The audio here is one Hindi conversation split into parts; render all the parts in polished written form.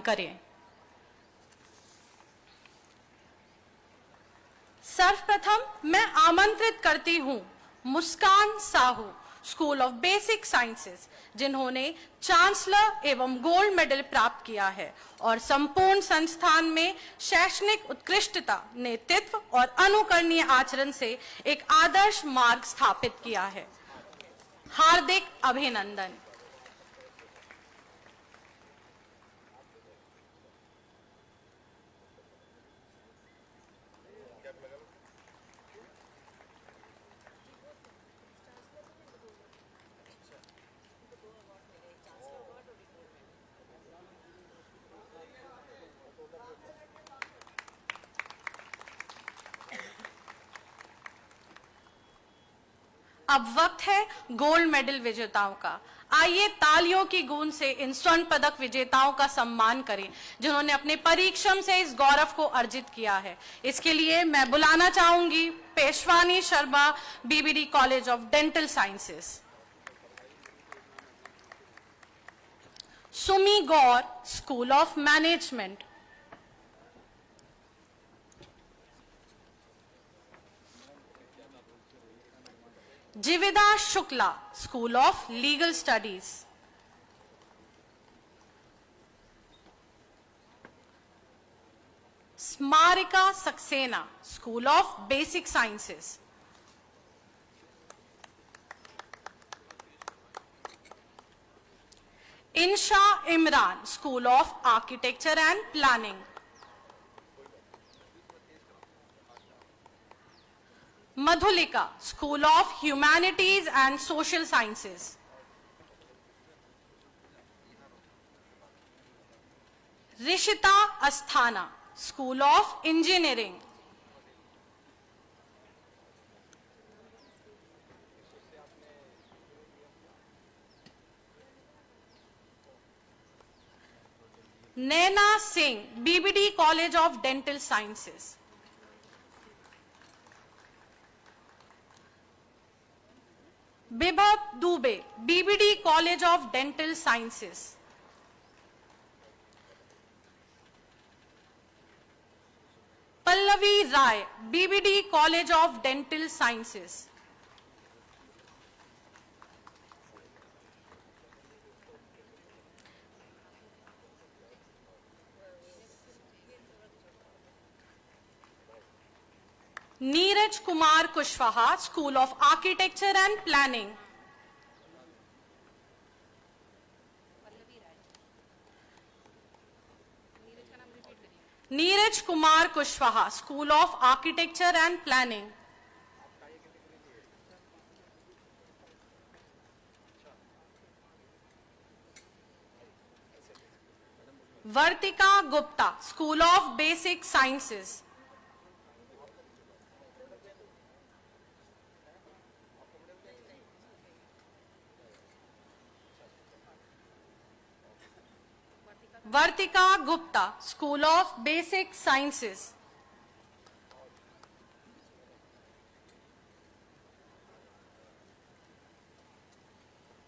करें। सर्वप्रथम मैं आमंत्रित करती हूं Muskan Sahu, school of basic sciences, जिन्होंने चांसलर एवं गोल्ड मेडल प्राप्त किया है और संपूर्ण संस्थान में शैक्षणिक उत्कृष्टता, नेतृत्व और अनुकरणीय आचरण से एक आदर्श मार्ग स्थापित किया है। हार्दिक अभिनंदन। अब वक्त है गोल्ड मेडल विजेताओं का। आइए तालियों की गूंज से इन स्वर्ण पदक विजेताओं का सम्मान करें, जिन्होंने अपने परिश्रम से इस गौरव को अर्जित किया है। इसके लिए मैं बुलाना चाहूंगी Peshwani Sharma, BBD college of dental sciences, Sumi Gaur, school of management, Jivida Shukla, school of legal studies, Smarika Saxena, school of basic sciences, Insha Imran, school of architecture and planning, Madhulika, school of humanities and social sciences, Rishita Asthana, school of engineering, Naina Singh, BBD college of dental sciences, Bibhav Dubey, BBD college of dental sciences, Pallavi Rai, BBD college of dental sciences, Neeraj Kumar Kushwaha, school of architecture and planning, Neeraj Kumar Kushwaha, school of architecture and planning, Vartika Gupta, school of basic sciences, Vartika Gupta, school of basic sciences,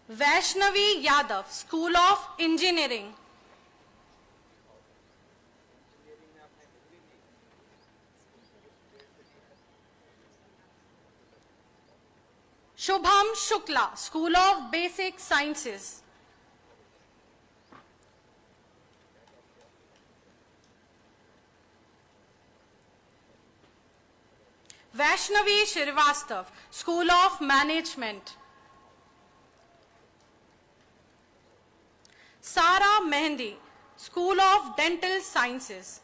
Vaishnavi Yadav, school of engineering, Shubham Shukla, school of basic sciences, Vaishnavi Srivastava, school of management, Sara Mehndi, school of dental sciences.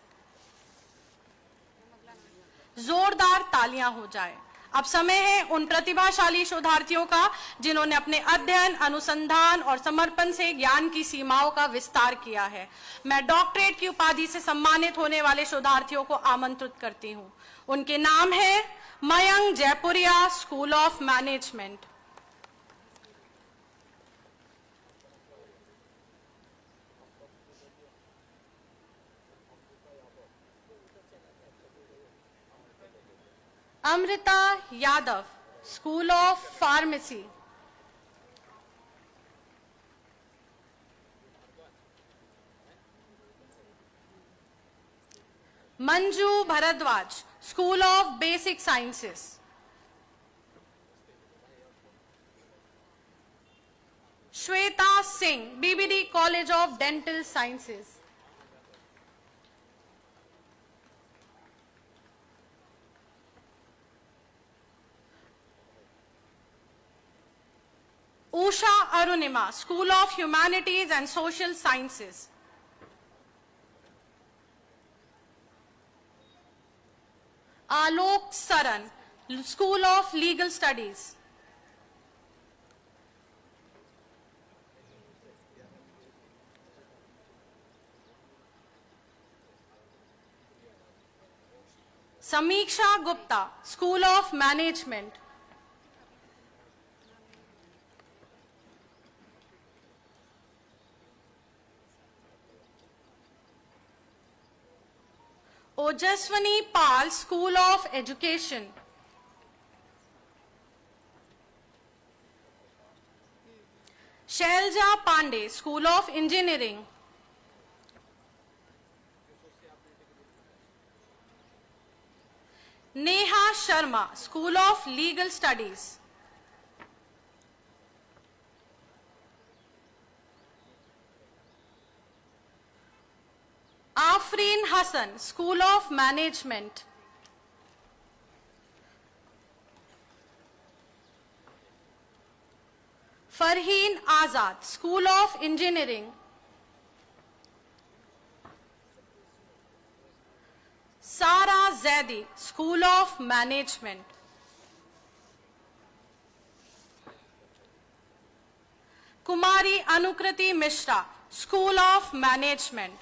जोरदार तालियां हो जाए। अब समय है उन प्रतिभाशाली शोधार्थियों का जिन्होंने अपने अध्ययन, अनुसंधान और समर्पण से ज्ञान की सीमाओं का विस्तार किया है। मैं डॉक्टरेट की उपाधि से सम्मानित होने वाले शोधार्थियों को आमंत्रित करती हूं। उनके नाम है Mayank Jaipuria, school of management, Amrita Yadav, school of pharmacy, Manju Bharadwaj, School of Basic Sciences. Shweta Singh, BBD College of Dental Sciences. Usha Arunima, School of Humanities and Social Sciences. Alok Saran, School of Legal Studies. Samiksha Gupta, School of Management. Ojaswani Pal, School of Education. Shailja Pandey, School of Engineering. Neha Sharma, School of Legal Studies. Afreen Hassan, School of Management. Farheen Azad, School of Engineering. Sara Zaidi, School of Management. Kumari Anukriti Mishra, School of Management.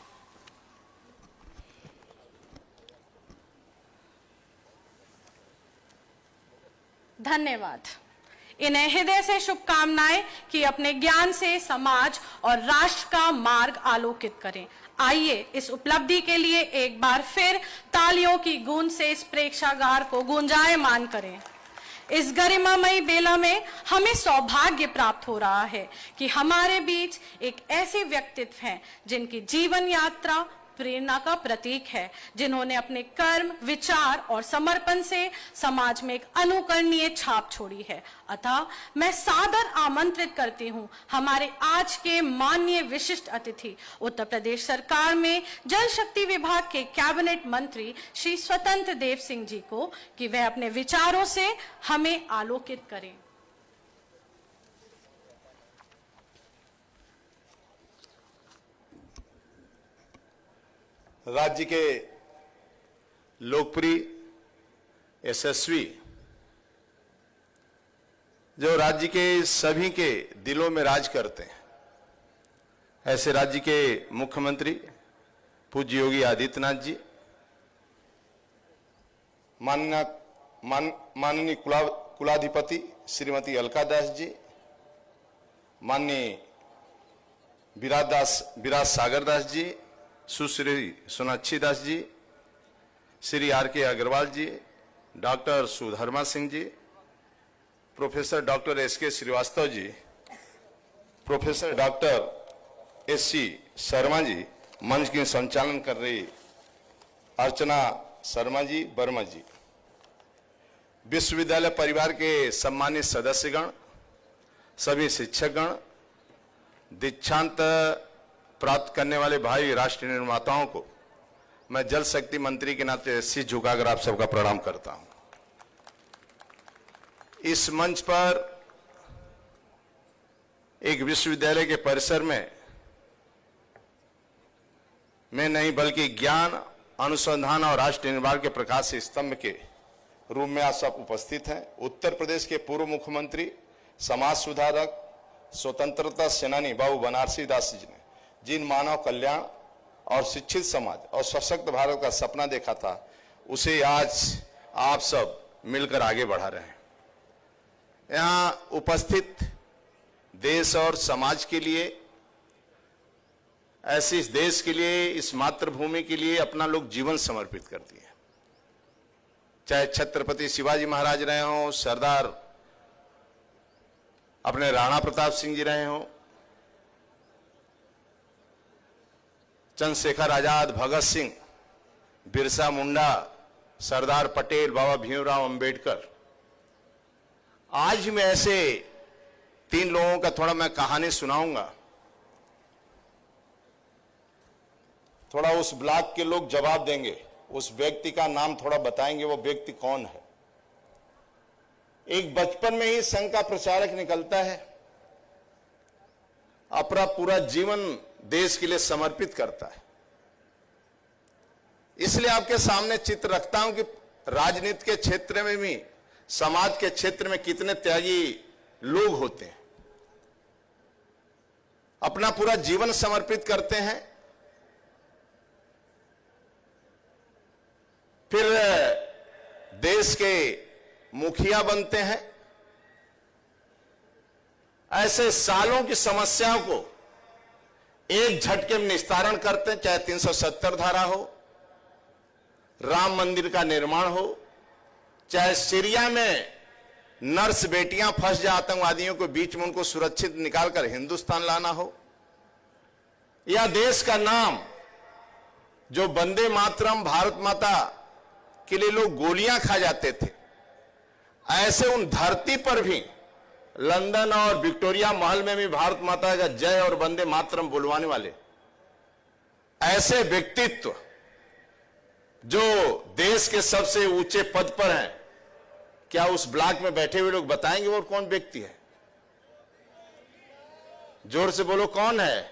धन्यवाद। इन्हें हृदय से शुभकामनाएं कि अपने ज्ञान से समाज और राष्ट्र का मार्ग आलोकित करें। आइए इस उपलब्धि के लिए एक बार फिर तालियों की गूंज से इस प्रेक्षागार को गुंजायमान करें। इस गरिमामयी बेला में हमें सौभाग्य प्राप्त हो रहा है कि हमारे बीच एक ऐसे व्यक्तित्व हैं जिनकी जीवन यात्रा प्रेरणा का प्रतीक है, जिन्होंने अपने कर्म, विचार और समर्पण से समाज में एक अनुकरणीय छाप छोड़ी है। अतः मैं सादर आमंत्रित करती हूं हमारे आज के माननीय विशिष्ट अतिथि, उत्तर प्रदेश सरकार में जल शक्ति विभाग के कैबिनेट मंत्री श्री स्वतंत्र देव सिंह जी को कि वह अपने विचारों से हमें आलोकित करें। राज्य के लोकप्रिय, यशस्वी, जो राज्य के सभी के दिलों में राज करते हैं, ऐसे राज्य के मुख्यमंत्री पूज्य योगी आदित्यनाथ जी, माननीय कुलाधिपति श्रीमती अलका दास जी, माननीय विराज सागर दास जी, सुश्री सोनाक्षी दास जी, श्री आर.के. अग्रवाल जी, doctor Sudharma Singh ji, professor doctor S K. Srivastava ji, professor doctor SC. Sharma ji, मंच की संचालन कर रही अर्चना शर्मा जी, वर्मा जी, विश्वविद्यालय परिवार के सम्मानित सदस्यगण, सभी शिक्षकगण, दीक्षांत प्राप्त करने वाले भाई राष्ट्र निर्माताओं को मैं जल शक्ति मंत्री के नाते शीश झुकाकर आप सबका प्रणाम करता हूं। इस मंच पर एक विश्वविद्यालय के परिसर में मैं नहीं बल्कि ज्ञान, अनुसंधान और राष्ट्र निर्माण के प्रकाश स्तंभ के रूप में आप सब उपस्थित हैं। उत्तर प्रदेश के पूर्व मुख्यमंत्री, समाज सुधारक, स्वतंत्रता सेनानी बाबू बनारसी दास जी ने जिन मानव कल्याण और शिक्षित समाज और सशक्त भारत का सपना देखा था, उसे आज आप सब मिलकर आगे बढ़ा रहे हैं। यहां उपस्थित देश और समाज के लिए, ऐसे इस देश के लिए, इस मातृभूमि के लिए अपना लोग जीवन समर्पित कर दिए। चाहे छत्रपति शिवाजी महाराज रहे हों, सरदार अपने राणा प्रताप सिंह जी रहे हों, चंद्रशेखर आजाद, भगत सिंह, बिरसा मुंडा, सरदार पटेल, बाबा भीमराव अंबेडकर। आज मैं ऐसे 3 लोगों का थोड़ा मैं कहानी सुनाऊंगा, थोड़ा उस ब्लॉक के लोग जवाब देंगे, उस व्यक्ति का नाम थोड़ा बताएंगे, वो व्यक्ति कौन है। एक बचपन में ही संघ का प्रचारक निकलता है, अपना पूरा जीवन देश के लिए समर्पित करता है। इसलिए आपके सामने चित्र रखता हूं कि राजनीति के क्षेत्र में भी, समाज के क्षेत्र में कितने त्यागी लोग होते हैं, अपना पूरा जीवन समर्पित करते हैं, फिर देश के मुखिया बनते हैं। ऐसे सालों की समस्याओं को एक झटके में निस्तारण करते हैं, चाहे 370 धारा हो, राम मंदिर का निर्माण हो, चाहे सीरिया में नर्स बेटियां फंस जाए आतंकवादियों के बीच में, उनको सुरक्षित निकालकर हिंदुस्तान लाना हो, या देश का नाम जो वंदे मातरम, भारत माता के लिए लोग गोलियां खा जाते थे, ऐसे उन धरती पर भी लंदन और विक्टोरिया महल में भी भारत माता का जय और वंदे मातरम बुलवाने वाले ऐसे व्यक्तित्व जो देश के सबसे ऊंचे पद पर हैं, क्या उस ब्लॉक में बैठे हुए लोग बताएंगे वो कौन व्यक्ति है? जोर से बोलो, कौन है?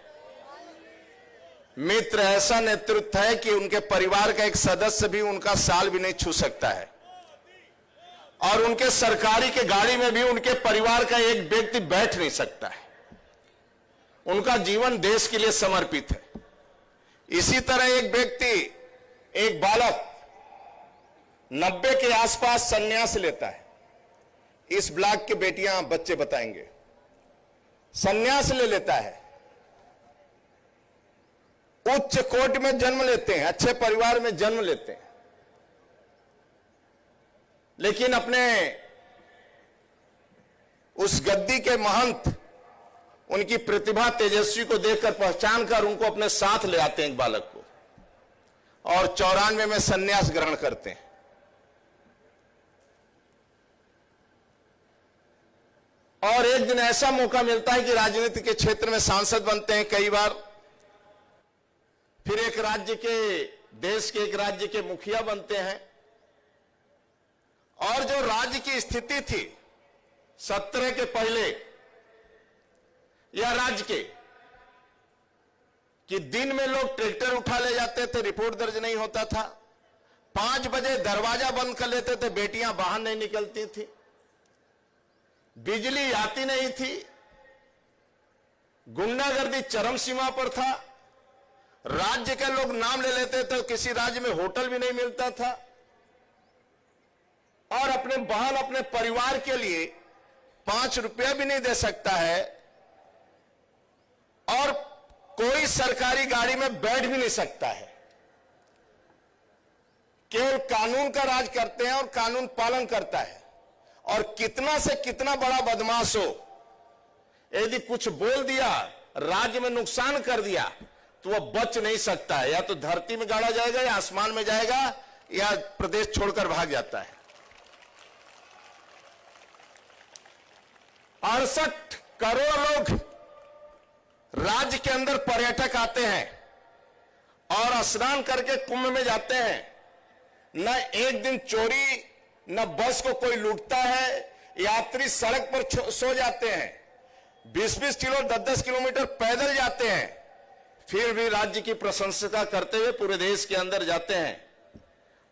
मित्र ऐसा नेतृत्व है कि उनके परिवार का एक सदस्य भी उनका साल भी नहीं छू सकता है, और उनके सरकारी के गाड़ी में भी उनके परिवार का एक व्यक्ति बैठ नहीं सकता है। उनका जीवन देश के लिए समर्पित है। इसी तरह एक व्यक्ति, एक बालक 90 के आसपास संन्यास लेता है। इस ब्लॉक के बेटियां बच्चे बताएंगे, संन्यास ले लेता है, उच्च कोट में जन्म लेते हैं, अच्छे परिवार में जन्म लेते हैं, लेकिन अपने उस गद्दी के महंत उनकी प्रतिभा तेजस्वी को देखकर पहचान कर उनको अपने साथ ले आते हैं, एक बालक को, और 94 में संन्यास ग्रहण करते हैं। और एक दिन ऐसा मौका मिलता है कि राजनीति के क्षेत्र में सांसद बनते हैं कई बार, फिर एक राज्य के, देश के एक राज्य के मुखिया बनते हैं। और जो राज्य की स्थिति थी 17 के पहले या राज्य के, कि दिन में लोग ट्रैक्टर उठा ले जाते थे, रिपोर्ट दर्ज नहीं होता था, 5 बजे दरवाजा बंद कर लेते थे, बेटियां बाहर नहीं निकलती थी, बिजली आती नहीं थी, गुंडागर्दी चरम सीमा पर था, राज्य के लोग नाम ले लेते थे, किसी राज्य में होटल भी नहीं मिलता था, और अपने बहन, अपने परिवार के लिए 5 रुपया भी नहीं दे सकता है, और कोई सरकारी गाड़ी में बैठ भी नहीं सकता है। केवल कानून का राज करते हैं और कानून पालन करता है। और कितना से कितना बड़ा बदमाश हो, यदि कुछ बोल दिया, राज्य में नुकसान कर दिया, तो वह बच नहीं सकता है, या तो धरती में गाड़ा जाएगा, या आसमान में जाएगा, या प्रदेश छोड़कर भाग जाता है। 68 करोड़ लोग राज्य के अंदर पर्यटक आते हैं और स्नान करके कुंभ में जाते हैं। न एक दिन चोरी, न बस को कोई लूटता है, यात्री सड़क पर सो जाते हैं, 20-20 किलो 10-10 किलोमीटर पैदल जाते हैं, फिर भी राज्य की प्रशंसा करते हुए पूरे देश के अंदर जाते हैं।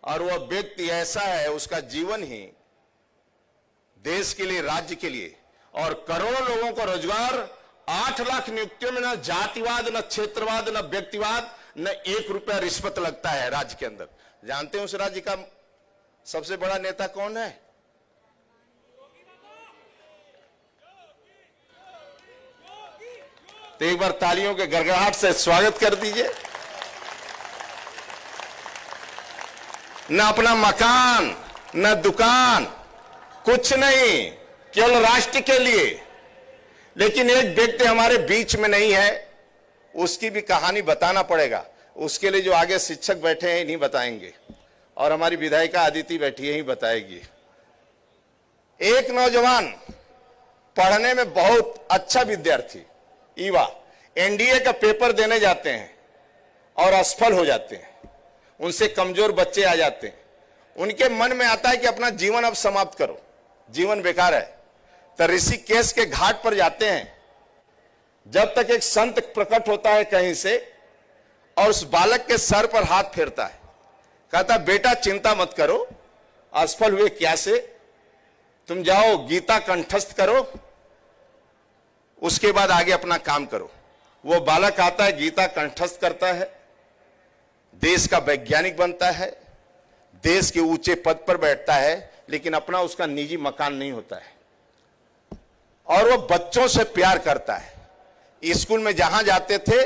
और वह व्यक्ति ऐसा है, उसका जीवन ही देश के लिए, राज्य के लिए, और करोड़ों लोगों को रोजगार, 8 लाख नियुक्तियों में न जातिवाद, न क्षेत्रवाद, न व्यक्तिवाद, न 1 रुपया रिश्वत लगता है राज्य के अंदर। जानते हैं उस राज्य का सबसे बड़ा नेता कौन है? तो एक बार तालियों के गड़गड़ाहट से स्वागत कर दीजिए। न अपना मकान, न दुकान, कुछ नहीं, केवल राष्ट्र के लिए। लेकिन एक व्यक्ति हमारे बीच में नहीं है, उसकी भी कहानी बताना पड़ेगा। उसके लिए जो आगे शिक्षक बैठे हैं नहीं बताएंगे, और हमारी विधायिका अदिति बैठी है ही बताएगी। एक नौजवान पढ़ने में बहुत अच्छा विद्यार्थी युवा एनडीए का पेपर देने जाते हैं और असफल हो जाते हैं, उनसे कमजोर बच्चे आ जाते हैं, उनके मन में आता है कि अपना जीवन अब समाप्त करो, जीवन बेकार है, तो ऋषिकेश के घाट पर जाते हैं। जब तक एक संत प्रकट होता है कहीं से और उस बालक के सर पर हाथ फेरता है, कहता बेटा चिंता मत करो, असफल हुए क्या से, तुम जाओ गीता कंठस्थ करो, उसके बाद आगे अपना काम करो। वो बालक आता है, गीता कंठस्थ करता है, देश का वैज्ञानिक बनता है, देश के ऊंचे पद पर बैठता है, लेकिन अपना उसका निजी मकान नहीं होता है। और वो बच्चों से प्यार करता है। स्कूल में जहां जाते थे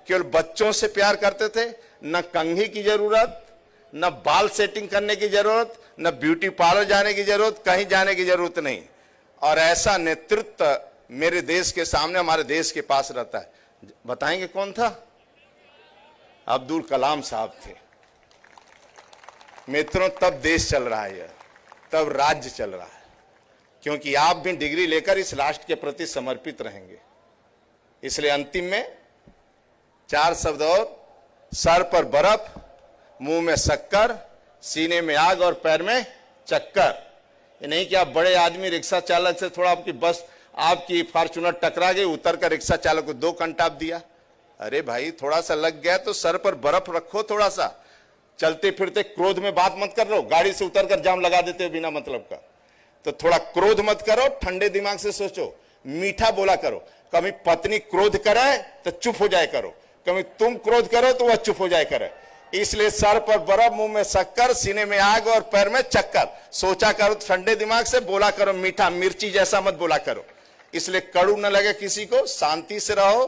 केवल बच्चों से प्यार करते थे, न कंघी की जरूरत, न बाल सेटिंग करने की जरूरत, न ब्यूटी पार्लर जाने की जरूरत, कहीं जाने की जरूरत नहीं। और ऐसा नेतृत्व मेरे देश के सामने, हमारे देश के पास रहता है। बताएंगे कौन था? अब्दुल कलाम साहब थे। मित्रों, तब देश चल रहा है, तब राज्य चल रहा है, क्योंकि आप भी डिग्री लेकर इस राष्ट्र के प्रति समर्पित रहेंगे। इसलिए अंतिम में 4 शब्द और, सर पर बर्फ, मुंह में शक्कर, सीने में आग और पैर में चक्कर। ये नहीं कि आप बड़े आदमी रिक्शा चालक से थोड़ा आपकी बस, आपकी फॉर्च्यूनर टकरा गई, उतर कर रिक्शा चालक को 2 कंटाप दिया। अरे भाई, थोड़ा सा लग गया तो सर पर बर्फ रखो, थोड़ा सा चलते फिरते क्रोध में बात मत कर लो, गाड़ी से उतर कर जाम लगा देते हो बिना मतलब का। तो थोड़ा क्रोध मत करो, ठंडे दिमाग से सोचो, मीठा बोला करो। कभी पत्नी क्रोध करे तो चुप हो जाए करो, कभी तुम क्रोध करो तो वह चुप हो जाए करे। इसलिए सर पर बर्फ, मुंह में शक्कर, सीने में आग और पैर में चक्कर। सोचा करो ठंडे दिमाग से, बोला करो मीठा, मिर्ची जैसा मत बोला करो। इसलिए कड़ू न लगे किसी को, शांति से रहो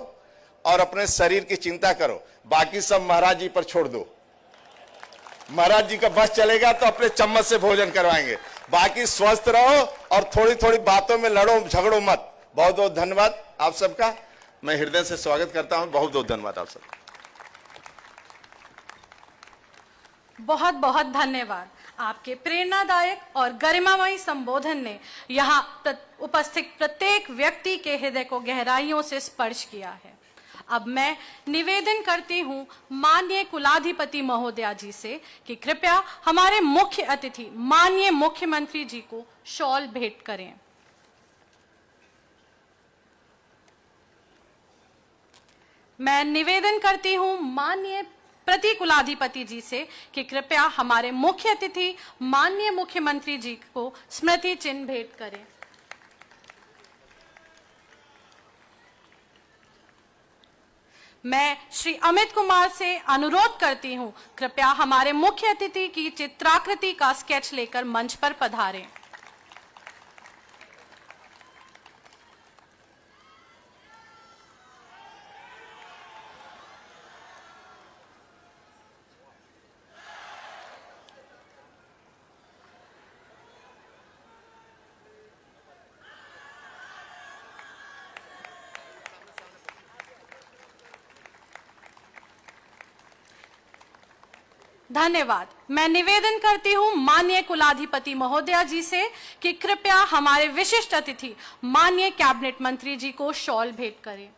और अपने शरीर की चिंता करो। बाकी सब महाराज जी पर छोड़ दो। महाराज जी का बस चलेगा तो अपने चम्मच से भोजन करवाएंगे। बाकी स्वस्थ रहो और थोड़ी थोड़ी बातों में लड़ो, झगड़ो मत। बहुत बहुत धन्यवाद आप सबका, मैं हृदय से स्वागत करता हूं। बहुत बहुत धन्यवाद आप सबका। बहुत बहुत धन्यवाद। आपके प्रेरणादायक और गरिमामयी संबोधन ने यहाँ उपस्थित प्रत्येक व्यक्ति के हृदय को गहराइयों से स्पर्श किया है। अब मैं निवेदन करती हूँ माननीय कुलाधिपति महोदया जी से कि कृपया हमारे मुख्य अतिथि माननीय मुख्यमंत्री जी को शॉल भेंट करें। मैं निवेदन करती हूँ माननीय प्रतिकुलाधिपति जी से कि कृपया हमारे मुख्य अतिथि माननीय मुख्यमंत्री जी को स्मृति चिन्ह भेंट करें। मैं श्री अमित कुमार से अनुरोध करती हूं, कृपया हमारे मुख्य अतिथि की चित्राकृति का स्केच लेकर मंच पर पधारें। धन्यवाद। मैं निवेदन करती हूं माननीय कुलाधिपति महोदया जी से कि कृपया हमारे विशिष्ट अतिथि माननीय कैबिनेट मंत्री जी को शॉल भेंट करें।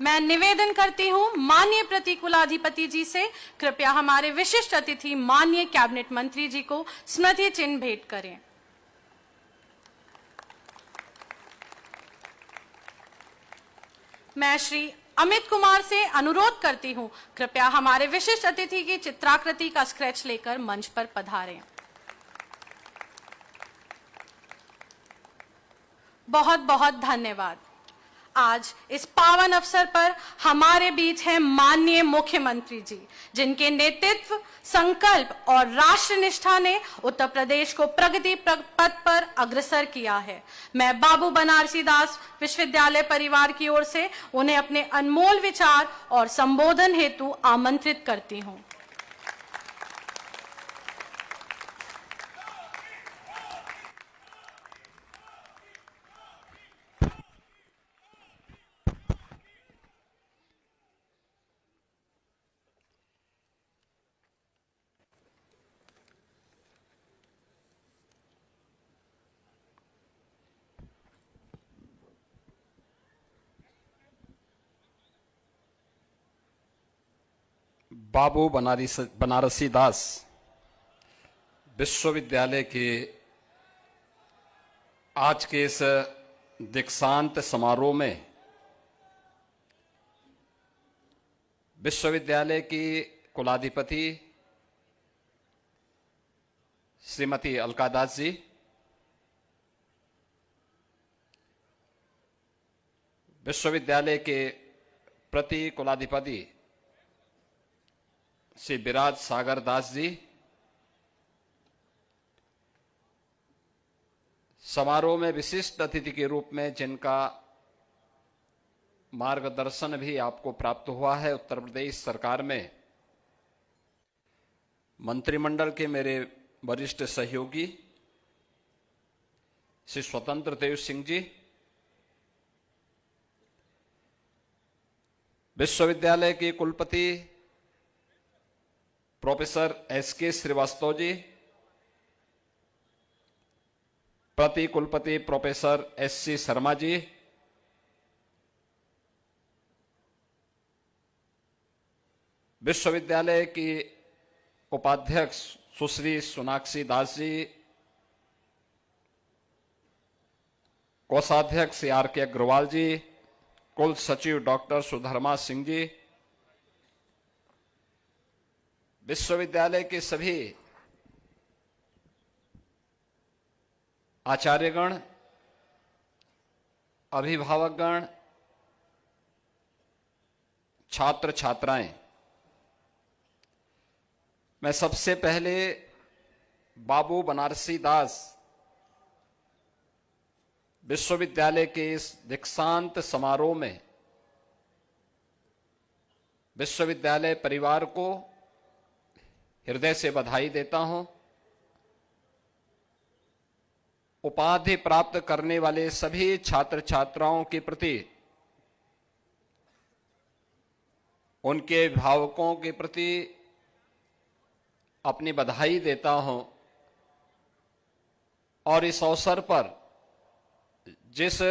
मैं निवेदन करती हूं माननीय प्रतिकुलाधिपति जी से कृपया हमारे विशिष्ट अतिथि माननीय कैबिनेट मंत्री जी को स्मृति चिन्ह भेंट करें। मैं श्री अमित कुमार से अनुरोध करती हूं, कृपया हमारे विशिष्ट अतिथि की चित्राकृति का स्केच लेकर मंच पर पधारें। बहुत बहुत धन्यवाद। आज इस पावन अवसर पर हमारे बीच हैं माननीय मुख्यमंत्री जी, जिनके नेतृत्व, संकल्प और राष्ट्रनिष्ठा ने उत्तर प्रदेश को प्रगति पथ पर अग्रसर किया है। मैं बाबू बनारसी दास विश्वविद्यालय परिवार की ओर से उन्हें अपने अनमोल विचार और संबोधन हेतु आमंत्रित करती हूं। बाबू बनारसी दास विश्वविद्यालय के आज के इस दीक्षांत समारोह में विश्वविद्यालय की कुलाधिपति श्रीमती अलका दास जी, विश्वविद्यालय के प्रति कुलाधिपति श्री विराज सागर दास जी, समारोह में विशिष्ट अतिथि के रूप में जिनका मार्गदर्शन भी आपको प्राप्त हुआ है, उत्तर प्रदेश सरकार में मंत्रिमंडल के मेरे वरिष्ठ सहयोगी श्री स्वतंत्र देव सिंह जी, विश्वविद्यालय के कुलपति प्रोफेसर एसके श्रीवास्तव जी, प्रति कुलपति प्रोफेसर एससी शर्मा जी, विश्वविद्यालय की उपाध्यक्ष सुश्री सोनाक्षी दास जी, कोषाध्यक्ष श्री आर के अग्रवाल जी, कुल सचिव डॉक्टर सुधर्मा सिंह जी, विश्वविद्यालय के सभी आचार्यगण, अभिभावकगण, छात्र छात्राएं, मैं सबसे पहले बाबू बनारसी दास विश्वविद्यालय के इस दीक्षांत समारोह में विश्वविद्यालय परिवार को हृदय से बधाई देता हूं। उपाधि प्राप्त करने वाले सभी छात्र छात्राओं के प्रति, उनके अभिभावकों के प्रति अपनी बधाई देता हूं और इस अवसर पर जिस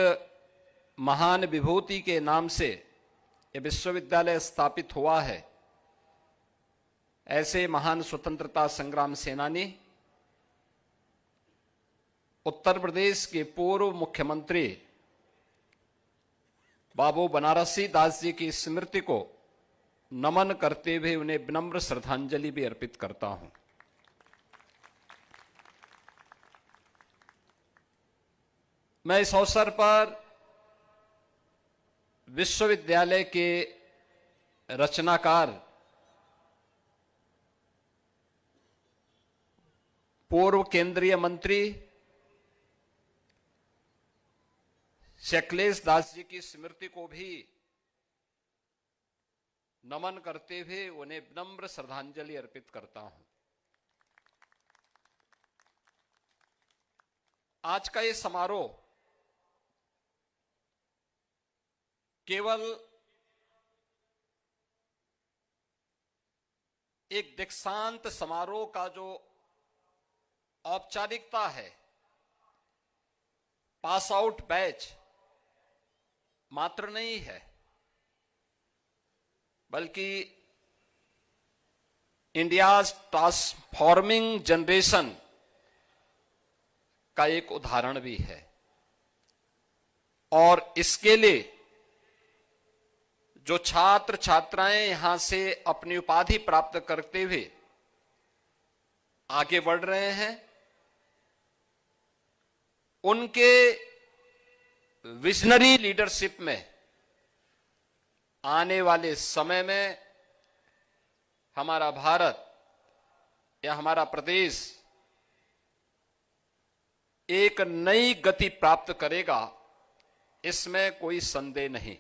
महान विभूति के नाम से यह विश्वविद्यालय स्थापित हुआ है, ऐसे महान स्वतंत्रता संग्राम सेनानी उत्तर प्रदेश के पूर्व मुख्यमंत्री बाबू बनारसी दास जी की स्मृति को नमन करते हुए उन्हें विनम्र श्रद्धांजलि भी अर्पित करता हूं। मैं इस अवसर पर विश्वविद्यालय के रचनाकार पूर्व केंद्रीय मंत्री अखिलेश दास जी की स्मृति को भी नमन करते हुए उन्हें विनम्र श्रद्धांजलि अर्पित करता हूं। आज का ये समारोह केवल एक दीक्षांत समारोह का जो औपचारिकता है, पास आउट बैच मात्र नहीं है, बल्कि इंडियाज ट्रांसफॉर्मिंग जनरेशन का एक उदाहरण भी है। और इसके लिए जो छात्र छात्राएं यहां से अपनी उपाधि प्राप्त करते हुए आगे बढ़ रहे हैं, उनके विजनरी लीडरशिप में आने वाले समय में हमारा भारत या हमारा प्रदेश एक नई गति प्राप्त करेगा, इसमें कोई संदेह नहीं।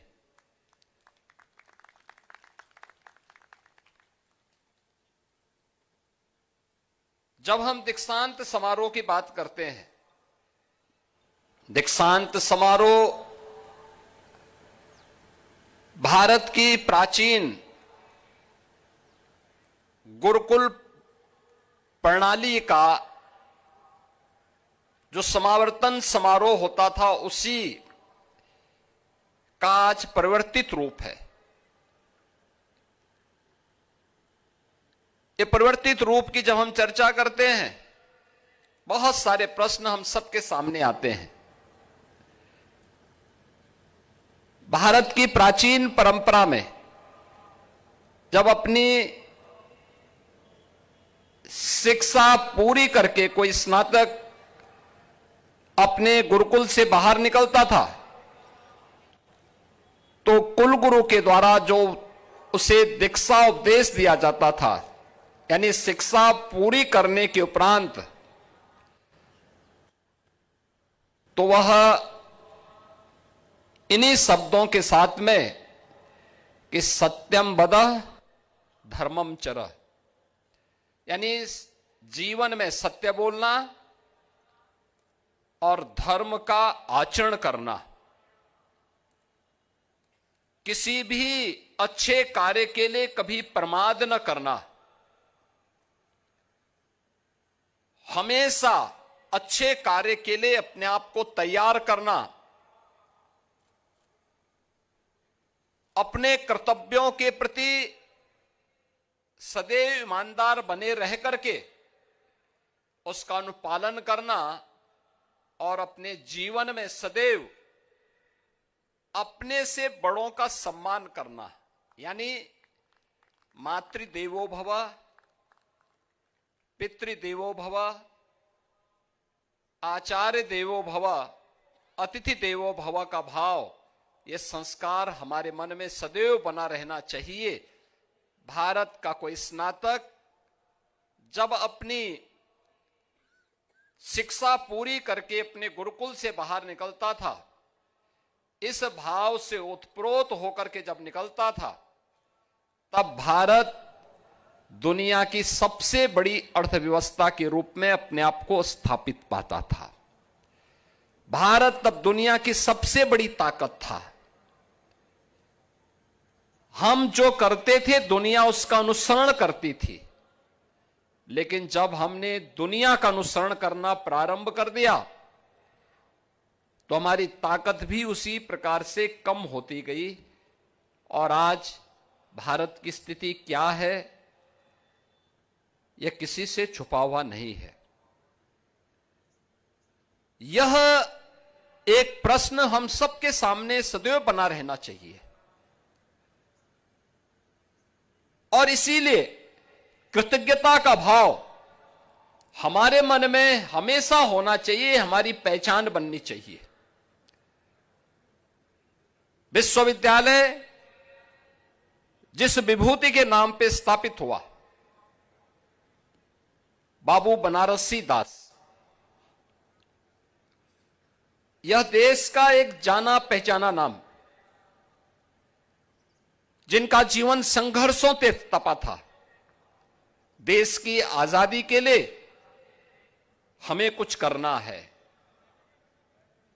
जब हम दीक्षांत समारोह की बात करते हैं, दीक्षांत समारोह भारत की प्राचीन गुरुकुल प्रणाली का जो समावर्तन समारोह होता था, उसी का आज परिवर्तित रूप है। ये परिवर्तित रूप की जब हम चर्चा करते हैं, बहुत सारे प्रश्न हम सबके सामने आते हैं। भारत की प्राचीन परंपरा में जब अपनी शिक्षा पूरी करके कोई स्नातक अपने गुरुकुल से बाहर निकलता था, तो कुलगुरु के द्वारा जो उसे दीक्षा उपदेश दिया जाता था, यानी शिक्षा पूरी करने के उपरांत, तो वह इन्हीं शब्दों के साथ में कि सत्यम वद धर्मम चर, यानी जीवन में सत्य बोलना और धर्म का आचरण करना, किसी भी अच्छे कार्य के लिए कभी प्रमाद न करना, हमेशा अच्छे कार्य के लिए अपने आप को तैयार करना, अपने कर्तव्यों के प्रति सदैव ईमानदार बने रह करके उसका अनुपालन करना और अपने जीवन में सदैव अपने से बड़ों का सम्मान करना, यानी मातृदेवो भव, पितृदेवो भव, आचार्य देवो भव, अतिथि देवो भव का भाव, ये संस्कार हमारे मन में सदैव बना रहना चाहिए। भारत का कोई स्नातक जब अपनी शिक्षा पूरी करके अपने गुरुकुल से बाहर निकलता था, इस भाव से ओतप्रोत होकर के जब निकलता था, तब भारत दुनिया की सबसे बड़ी अर्थव्यवस्था के रूप में अपने आप को स्थापित पाता था। भारत तब दुनिया की सबसे बड़ी ताकत था। हम जो करते थे दुनिया उसका अनुसरण करती थी, लेकिन जब हमने दुनिया का अनुसरण करना प्रारंभ कर दिया तो हमारी ताकत भी उसी प्रकार से कम होती गई, और आज भारत की स्थिति क्या है यह किसी से छुपा हुआ नहीं है। यह एक प्रश्न हम सबके सामने सदैव बना रहना चाहिए, और इसीलिए कृतज्ञता का भाव हमारे मन में हमेशा होना चाहिए, हमारी पहचान बननी चाहिए। विश्वविद्यालय जिस विभूति के नाम पे स्थापित हुआ, बाबू बनारसी दास, यह देश का एक जाना पहचाना नाम, जिनका जीवन संघर्षों से तपा था। देश की आजादी के लिए हमें कुछ करना है,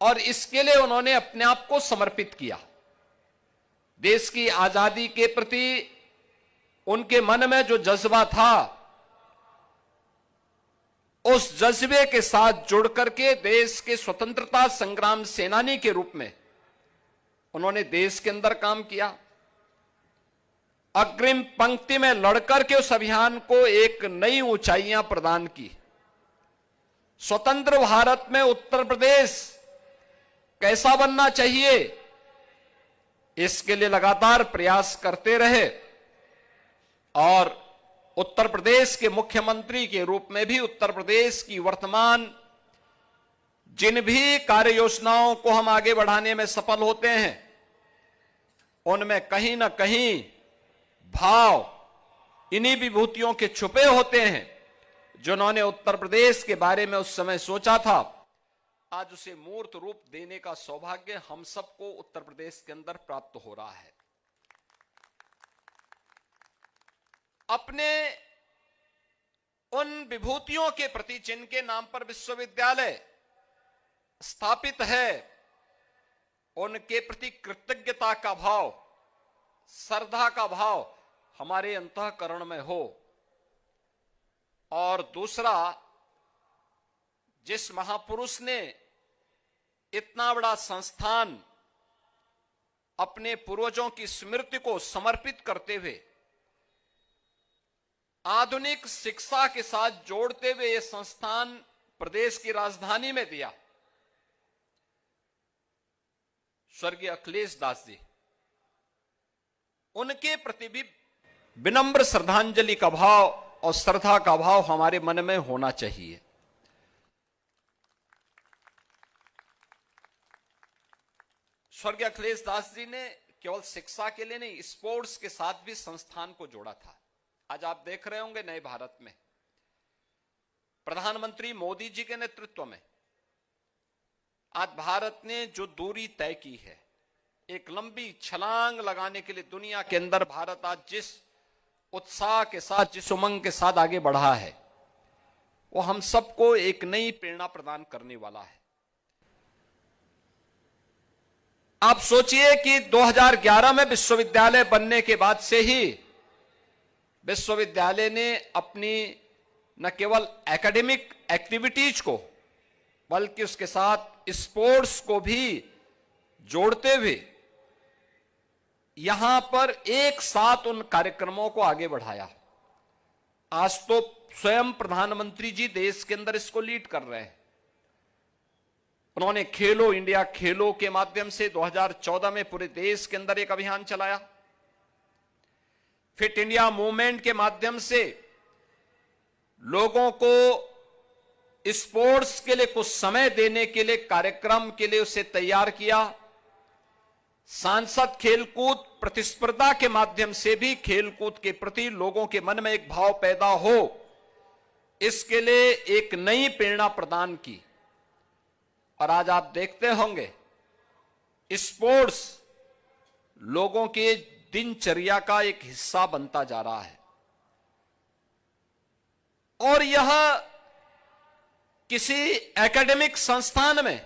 और इसके लिए उन्होंने अपने आप को समर्पित किया। देश की आजादी के प्रति उनके मन में जो जज्बा था, उस जज्बे के साथ जुड़ करके देश के स्वतंत्रता संग्राम सेनानी के रूप में उन्होंने देश के अंदर काम किया। अग्रिम पंक्ति में लड़कर के उस अभियान को एक नई ऊंचाइयां प्रदान की। स्वतंत्र भारत में उत्तर प्रदेश कैसा बनना चाहिए, इसके लिए लगातार प्रयास करते रहे, और उत्तर प्रदेश के मुख्यमंत्री के रूप में भी उत्तर प्रदेश की वर्तमान जिन भी कार्य योजनाओं को हम आगे बढ़ाने में सफल होते हैं, उनमें कहीं ना कहीं भाव इन्हीं विभूतियों के छुपे होते हैं, जिन्होंने उत्तर प्रदेश के बारे में उस समय सोचा था। आज उसे मूर्त रूप देने का सौभाग्य हम सबको उत्तर प्रदेश के अंदर प्राप्त हो रहा है। अपने उन विभूतियों के प्रति जिनके नाम पर विश्वविद्यालय स्थापित है, उनके प्रति कृतज्ञता का भाव, श्रद्धा का भाव हमारे अंतःकरण में हो। और दूसरा, जिस महापुरुष ने इतना बड़ा संस्थान अपने पूर्वजों की स्मृति को समर्पित करते हुए आधुनिक शिक्षा के साथ जोड़ते हुए यह संस्थान प्रदेश की राजधानी में दिया। स्वर्गीय अखिलेश दास जी, उनके प्रति भी विनम्र श्रद्धांजलि का भाव और श्रद्धा का भाव हमारे मन में होना चाहिए। स्वर्गीय अखिलेश दास जी ने केवल शिक्षा के लिए नहीं, स्पोर्ट्स के साथ भी संस्थान को जोड़ा था। आज आप देख रहे होंगे नए भारत में प्रधानमंत्री मोदी जी के नेतृत्व में आज भारत ने जो दूरी तय की है, एक लंबी छलांग लगाने के लिए दुनिया के अंदर भारत आज जिस उत्साह के साथ, जिस उमंग के साथ आगे बढ़ा है, वो हम सबको एक नई प्रेरणा प्रदान करने वाला है। आप सोचिए कि 2011 में विश्वविद्यालय बनने के बाद से ही विश्वविद्यालय ने अपनी न केवल एकेडमिक एक्टिविटीज को बल्कि उसके साथ स्पोर्ट्स को भी जोड़ते हुए यहां पर एक साथ उन कार्यक्रमों को आगे बढ़ाया। आज तो स्वयं प्रधानमंत्री जी देश के अंदर इसको लीड कर रहे हैं। उन्होंने खेलो इंडिया खेलो के माध्यम से 2014 में पूरे देश के अंदर एक अभियान चलाया। फिट इंडिया मूवमेंट के माध्यम से लोगों को स्पोर्ट्स के लिए कुछ समय देने के लिए कार्यक्रम के लिए उसे तैयार किया। सांसद खेलकूद प्रतिस्पर्धा के माध्यम से भी खेलकूद के प्रति लोगों के मन में एक भाव पैदा हो, इसके लिए एक नई प्रेरणा प्रदान की। और आज आप देखते होंगे स्पोर्ट्स लोगों के दिनचर्या का एक हिस्सा बनता जा रहा है और यह किसी एकेडमिक संस्थान में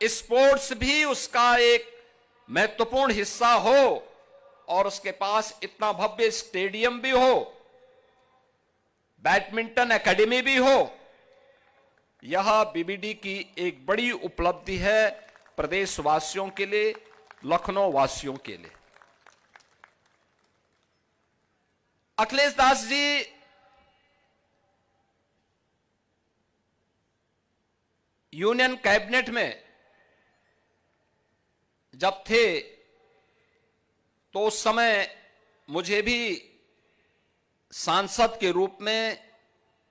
स्पोर्ट्स भी उसका एक महत्वपूर्ण हिस्सा हो और उसके पास इतना भव्य स्टेडियम भी हो, बैडमिंटन एकेडमी भी हो। यह बीबीडी की एक बड़ी उपलब्धि है प्रदेशवासियों के लिए, लखनऊ वासियों के लिए। अखिलेश दास जी यूनियन कैबिनेट में जब थे तो उस समय मुझे भी सांसद के रूप में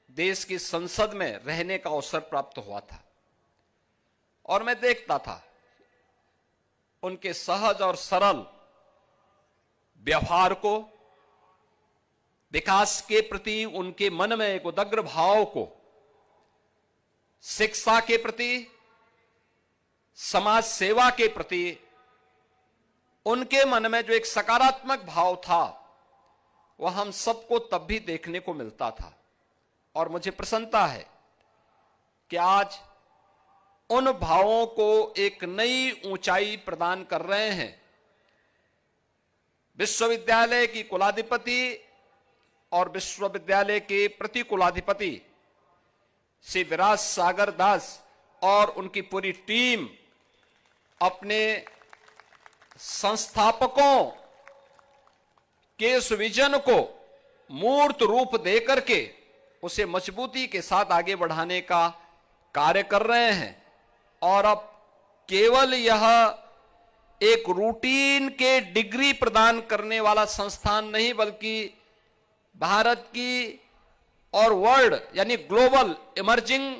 देश की संसद में रहने का अवसर प्राप्त हुआ था और मैं देखता था उनके सहज और सरल व्यवहार को, विकास के प्रति उनके मन में एक उदग्र भाव को, शिक्षा के प्रति, समाज सेवा के प्रति उनके मन में जो एक सकारात्मक भाव था वह हम सबको तब भी देखने को मिलता था। और मुझे प्रसन्नता है कि आज उन भावों को एक नई ऊंचाई प्रदान कर रहे हैं। विश्वविद्यालय की कुलाधिपति और विश्वविद्यालय के प्रति कुलाधिपति श्री विराज सागर दास और उनकी पूरी टीम अपने संस्थापकों के इस विजन को मूर्त रूप देकर के उसे मजबूती के साथ आगे बढ़ाने का कार्य कर रहे हैं। और अब केवल यह एक रूटीन के डिग्री प्रदान करने वाला संस्थान नहीं बल्कि भारत की और वर्ल्ड यानी ग्लोबल इमर्जिंग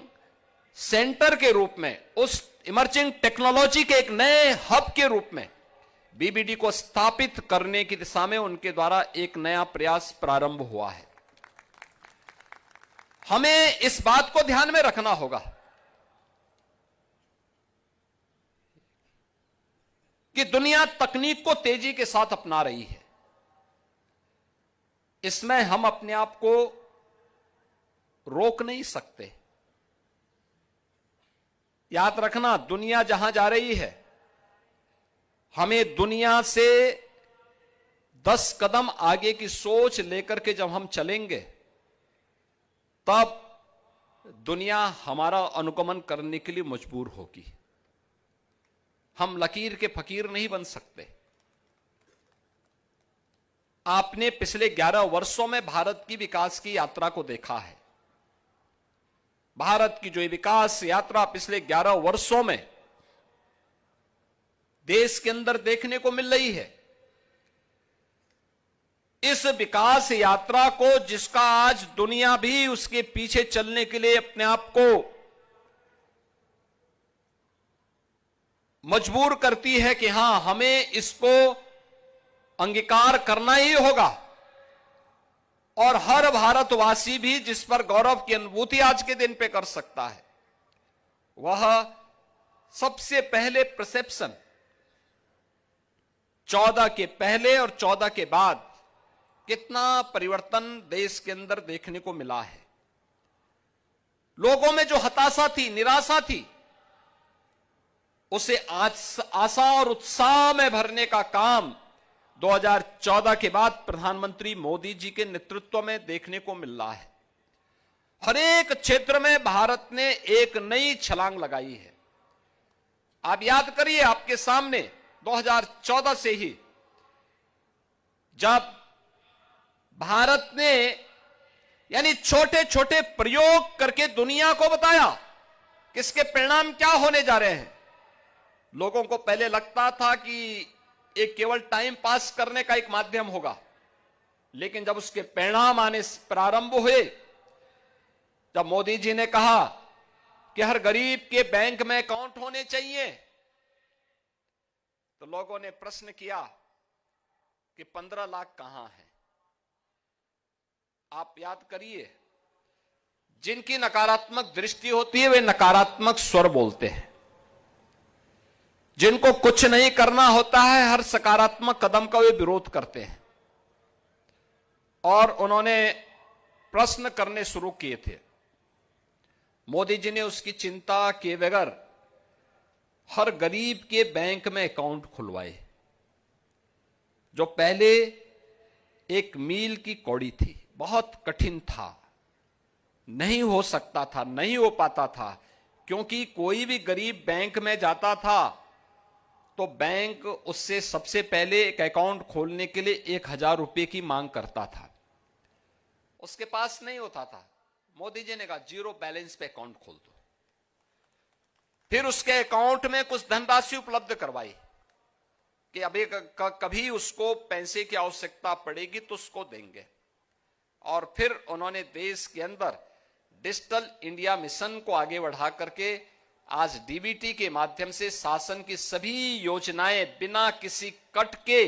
सेंटर के रूप में, उस इमर्जिंग टेक्नोलॉजी के एक नए हब के रूप में बीबीडी को स्थापित करने की दिशा में उनके द्वारा एक नया प्रयास प्रारंभ हुआ है। हमें इस बात को ध्यान में रखना होगा कि दुनिया तकनीक को तेजी के साथ अपना रही है। इसमें हम अपने आप को रोक नहीं सकते। याद रखना, दुनिया जहां जा रही है, हमें दुनिया से 10 कदम आगे की सोच लेकर के जब हम चलेंगे तब दुनिया हमारा अनुगमन करने के लिए मजबूर होगी। हम लकीर के फकीर नहीं बन सकते। आपने पिछले 11 वर्षों में भारत की विकास की यात्रा को देखा है। भारत की जो विकास यात्रा पिछले 11 वर्षों में देश के अंदर देखने को मिल रही है, इस विकास यात्रा को जिसका आज दुनिया भी उसके पीछे चलने के लिए अपने आप को मजबूर करती है कि हां, हमें इसको अंगीकार करना ही होगा। और हर भारतवासी भी जिस पर गौरव की अनुभूति आज के दिन पे कर सकता है, वह सबसे पहले परसेप्शन 14 के पहले और 14 के बाद कितना परिवर्तन देश के अंदर देखने को मिला है। लोगों में जो हताशा थी, निराशा थी, उसे आशा और उत्साह में भरने का काम 2014 के बाद प्रधानमंत्री मोदी जी के नेतृत्व में देखने को मिल रहा है। हर एक क्षेत्र में भारत ने एक नई छलांग लगाई है। आप याद करिए, आपके सामने 2014 से ही जब भारत ने यानी छोटे छोटे प्रयोग करके दुनिया को बताया कि इसके परिणाम क्या होने जा रहे हैं। लोगों को पहले लगता था कि एक केवल टाइम पास करने का एक माध्यम होगा, लेकिन जब उसके परिणाम आने प्रारंभ हुए, जब मोदी जी ने कहा कि हर गरीब के बैंक में अकाउंट होने चाहिए, तो लोगों ने प्रश्न किया कि 15 लाख कहां है। आप याद करिए, जिनकी नकारात्मक दृष्टि होती है वे नकारात्मक स्वर बोलते हैं, जिनको कुछ नहीं करना होता है हर सकारात्मक कदम का वे विरोध करते हैं। और उन्होंने प्रश्न करने शुरू किए थे। मोदी जी ने उसकी चिंता किए बगैर हर गरीब के बैंक में अकाउंट खुलवाए, जो पहले एक मील की कौड़ी थी, बहुत कठिन था, नहीं हो सकता था, नहीं हो पाता था, क्योंकि कोई भी गरीब बैंक में जाता था तो बैंक उससे सबसे पहले एक अकाउंट खोलने के लिए 1000 रुपए की मांग करता था। उसके पास नहीं होता था। मोदी जी ने कहा 0 बैलेंस पे अकाउंट खोल दो। फिर उसके अकाउंट में कुछ धनराशि उपलब्ध करवाई कि अभी कभी उसको पैसे की आवश्यकता पड़ेगी तो उसको देंगे। और फिर उन्होंने देश के अंदर डिजिटल इंडिया मिशन को आगे बढ़ा करके आज डीबीटी के माध्यम से शासन की सभी योजनाएं बिना किसी कट के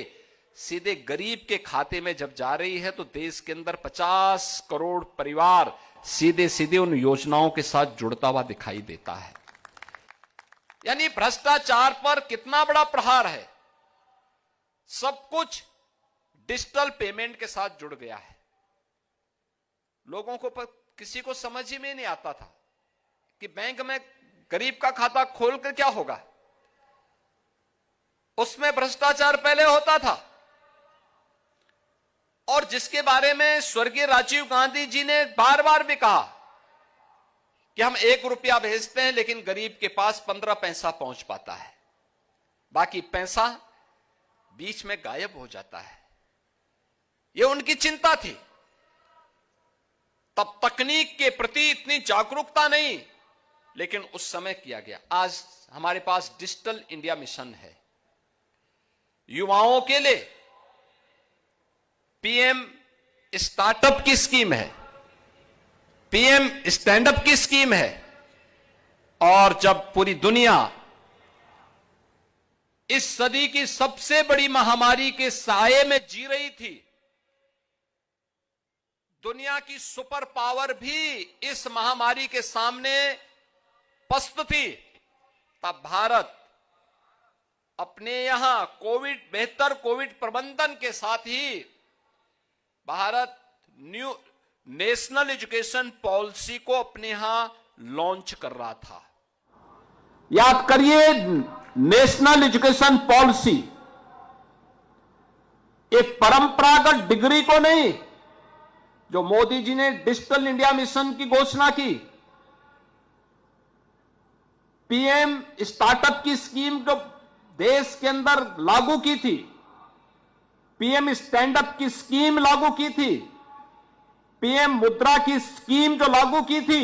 सीधे गरीब के खाते में जब जा रही है, तो देश के अंदर 50 करोड़ परिवार सीधे सीधे उन योजनाओं के साथ जुड़ता हुआ दिखाई देता है। यानी भ्रष्टाचार पर कितना बड़ा प्रहार है। सब कुछ डिजिटल पेमेंट के साथ जुड़ गया है। लोगों को किसी को समझ ही में नहीं आता था कि बैंक में गरीब का खाता खोलकर क्या होगा। उसमें भ्रष्टाचार पहले होता था, और जिसके बारे में स्वर्गीय राजीव गांधी जी ने बार बार भी कहा कि हम 1 रुपया भेजते हैं लेकिन गरीब के पास 15 पैसा पहुंच पाता है, बाकी पैसा बीच में गायब हो जाता है। यह उनकी चिंता थी। तब तकनीक के प्रति इतनी जागरूकता नहीं, लेकिन उस समय किया गया। आज हमारे पास डिजिटल इंडिया मिशन है। युवाओं के लिए पीएम स्टार्टअप की स्कीम है, पीएम स्टैंडअप की स्कीम है। और जब पूरी दुनिया इस सदी की सबसे बड़ी महामारी के साये में जी रही थी, दुनिया की सुपर पावर भी इस महामारी के सामने पस्त थी, तब भारत अपने यहां बेहतर कोविड प्रबंधन के साथ ही Bharat new national education policy को अपने यहां लॉन्च कर रहा था। याद करिए, नेशनल एजुकेशन पॉलिसी एक परंपरागत डिग्री को नहीं, जो मोदी जी ने डिजिटल इंडिया मिशन की घोषणा की, पीएम स्टार्टअप की स्कीम जो देश के अंदर लागू की थी, पीएम स्टैंड अप की स्कीम लागू की थी, पीएम मुद्रा की स्कीम जो लागू की थी,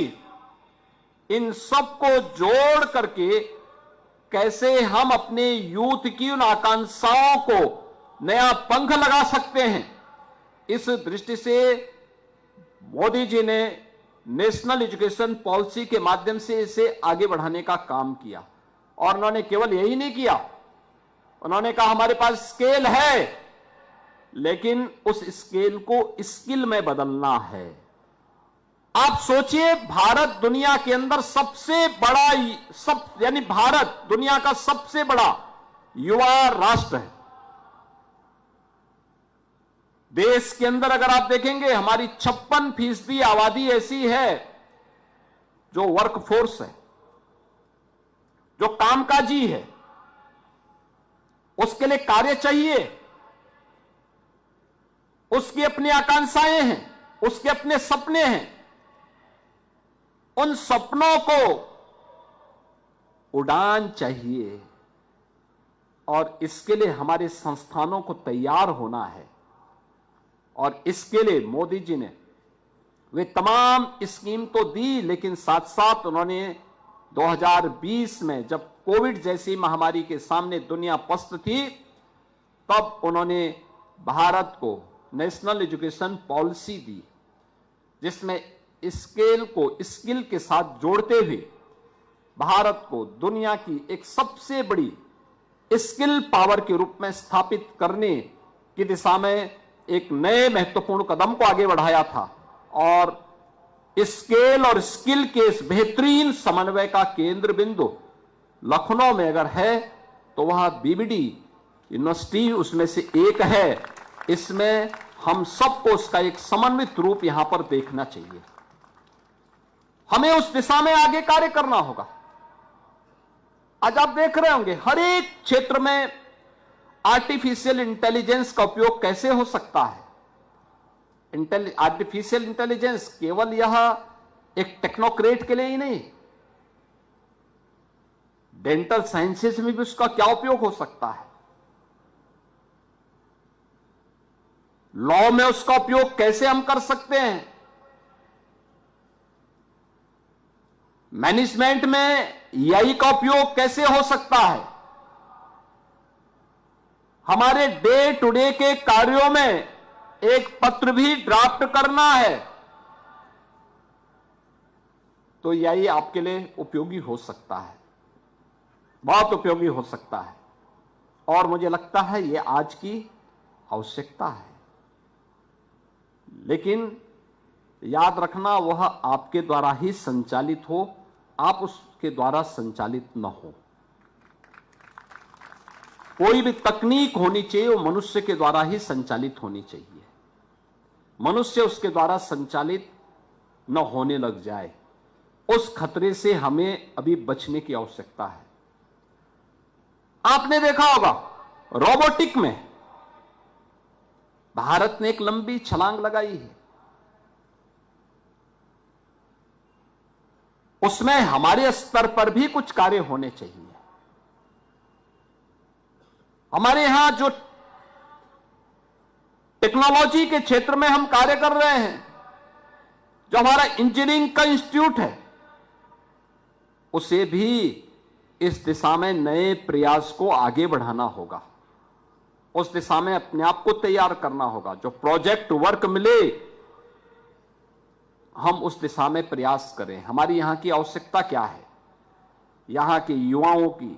इन सबको जोड़ करके कैसे हम अपने यूथ की उन आकांक्षाओं को नया पंख लगा सकते हैं, इस दृष्टि से मोदी जी ने नेशनल एजुकेशन पॉलिसी के माध्यम से इसे आगे बढ़ाने का काम किया। और उन्होंने केवल यही नहीं किया, उन्होंने कहा हमारे पास स्केल है, लेकिन उस स्केल को स्किल में बदलना है। आप सोचिए, भारत दुनिया के अंदर सबसे बड़ा यानी भारत दुनिया का सबसे बड़ा युवा राष्ट्र है। देश के अंदर अगर आप देखेंगे, हमारी 56% आबादी ऐसी है जो वर्कफोर्स है, जो कामकाजी है, उसके लिए कार्य चाहिए, उसकी अपनी आकांक्षाएं हैं, उसके अपने सपने हैं। उन सपनों को उड़ान चाहिए और इसके लिए हमारे संस्थानों को तैयार होना है। और इसके लिए मोदी जी ने वे तमाम स्कीम तो दी, लेकिन साथ साथ उन्होंने 2020 में जब कोविड जैसी महामारी के सामने दुनिया पस्त थी, तब उन्होंने भारत को नेशनल एजुकेशन पॉलिसी दी, जिसमें स्केल को स्किल के साथ जोड़ते हुए भारत को दुनिया की एक सबसे बड़ी स्किल पावर के रूप में स्थापित करने की दिशा में एक नए महत्वपूर्ण कदम को आगे बढ़ाया था। और स्केल और स्किल के इस बेहतरीन समन्वय का केंद्र बिंदु लखनऊ में अगर है तो वह बीबीडी यूनिवर्सिटी उसमें से एक है। इसमें हम सबको उसका एक समन्वित रूप यहां पर देखना चाहिए। हमें उस दिशा में आगे कार्य करना होगा। आज आप देख रहे होंगे हर एक क्षेत्र में आर्टिफिशियल इंटेलिजेंस का उपयोग कैसे हो सकता है। आर्टिफिशियल इंटेलिजेंस केवल यह एक टेक्नोक्रेट के लिए ही नहीं, डेंटल साइंसेस में भी उसका क्या उपयोग हो सकता है, लॉ में उसका उपयोग कैसे हम कर सकते हैं, मैनेजमेंट में एआई का उपयोग कैसे हो सकता है, हमारे डे टू डे के कार्यों में एक पत्र भी ड्राफ्ट करना है तो एआई आपके लिए उपयोगी हो सकता है, बहुत उपयोगी हो सकता है। और मुझे लगता है यह आज की आवश्यकता है। लेकिन याद रखना, वह आपके द्वारा ही संचालित हो, आप उसके द्वारा संचालित न हो। कोई भी तकनीक होनी चाहिए वो मनुष्य के द्वारा ही संचालित होनी चाहिए। मनुष्य उसके द्वारा संचालित न होने लग जाए, उस खतरे से हमें अभी बचने की आवश्यकता है। आपने देखा होगा रोबोटिक में भारत ने एक लंबी छलांग लगाई है। उसमें हमारे स्तर पर भी कुछ कार्य होने चाहिए। हमारे यहां जो टेक्नोलॉजी के क्षेत्र में हम कार्य कर रहे हैं, जो हमारा इंजीनियरिंग का इंस्टीट्यूट है, उसे भी इस दिशा में नए प्रयास को आगे बढ़ाना होगा, उस दिशा में अपने आप को तैयार करना होगा। जो प्रोजेक्ट वर्क मिले हम उस दिशा में प्रयास करें। हमारी यहां की आवश्यकता क्या है, यहां के युवाओं की,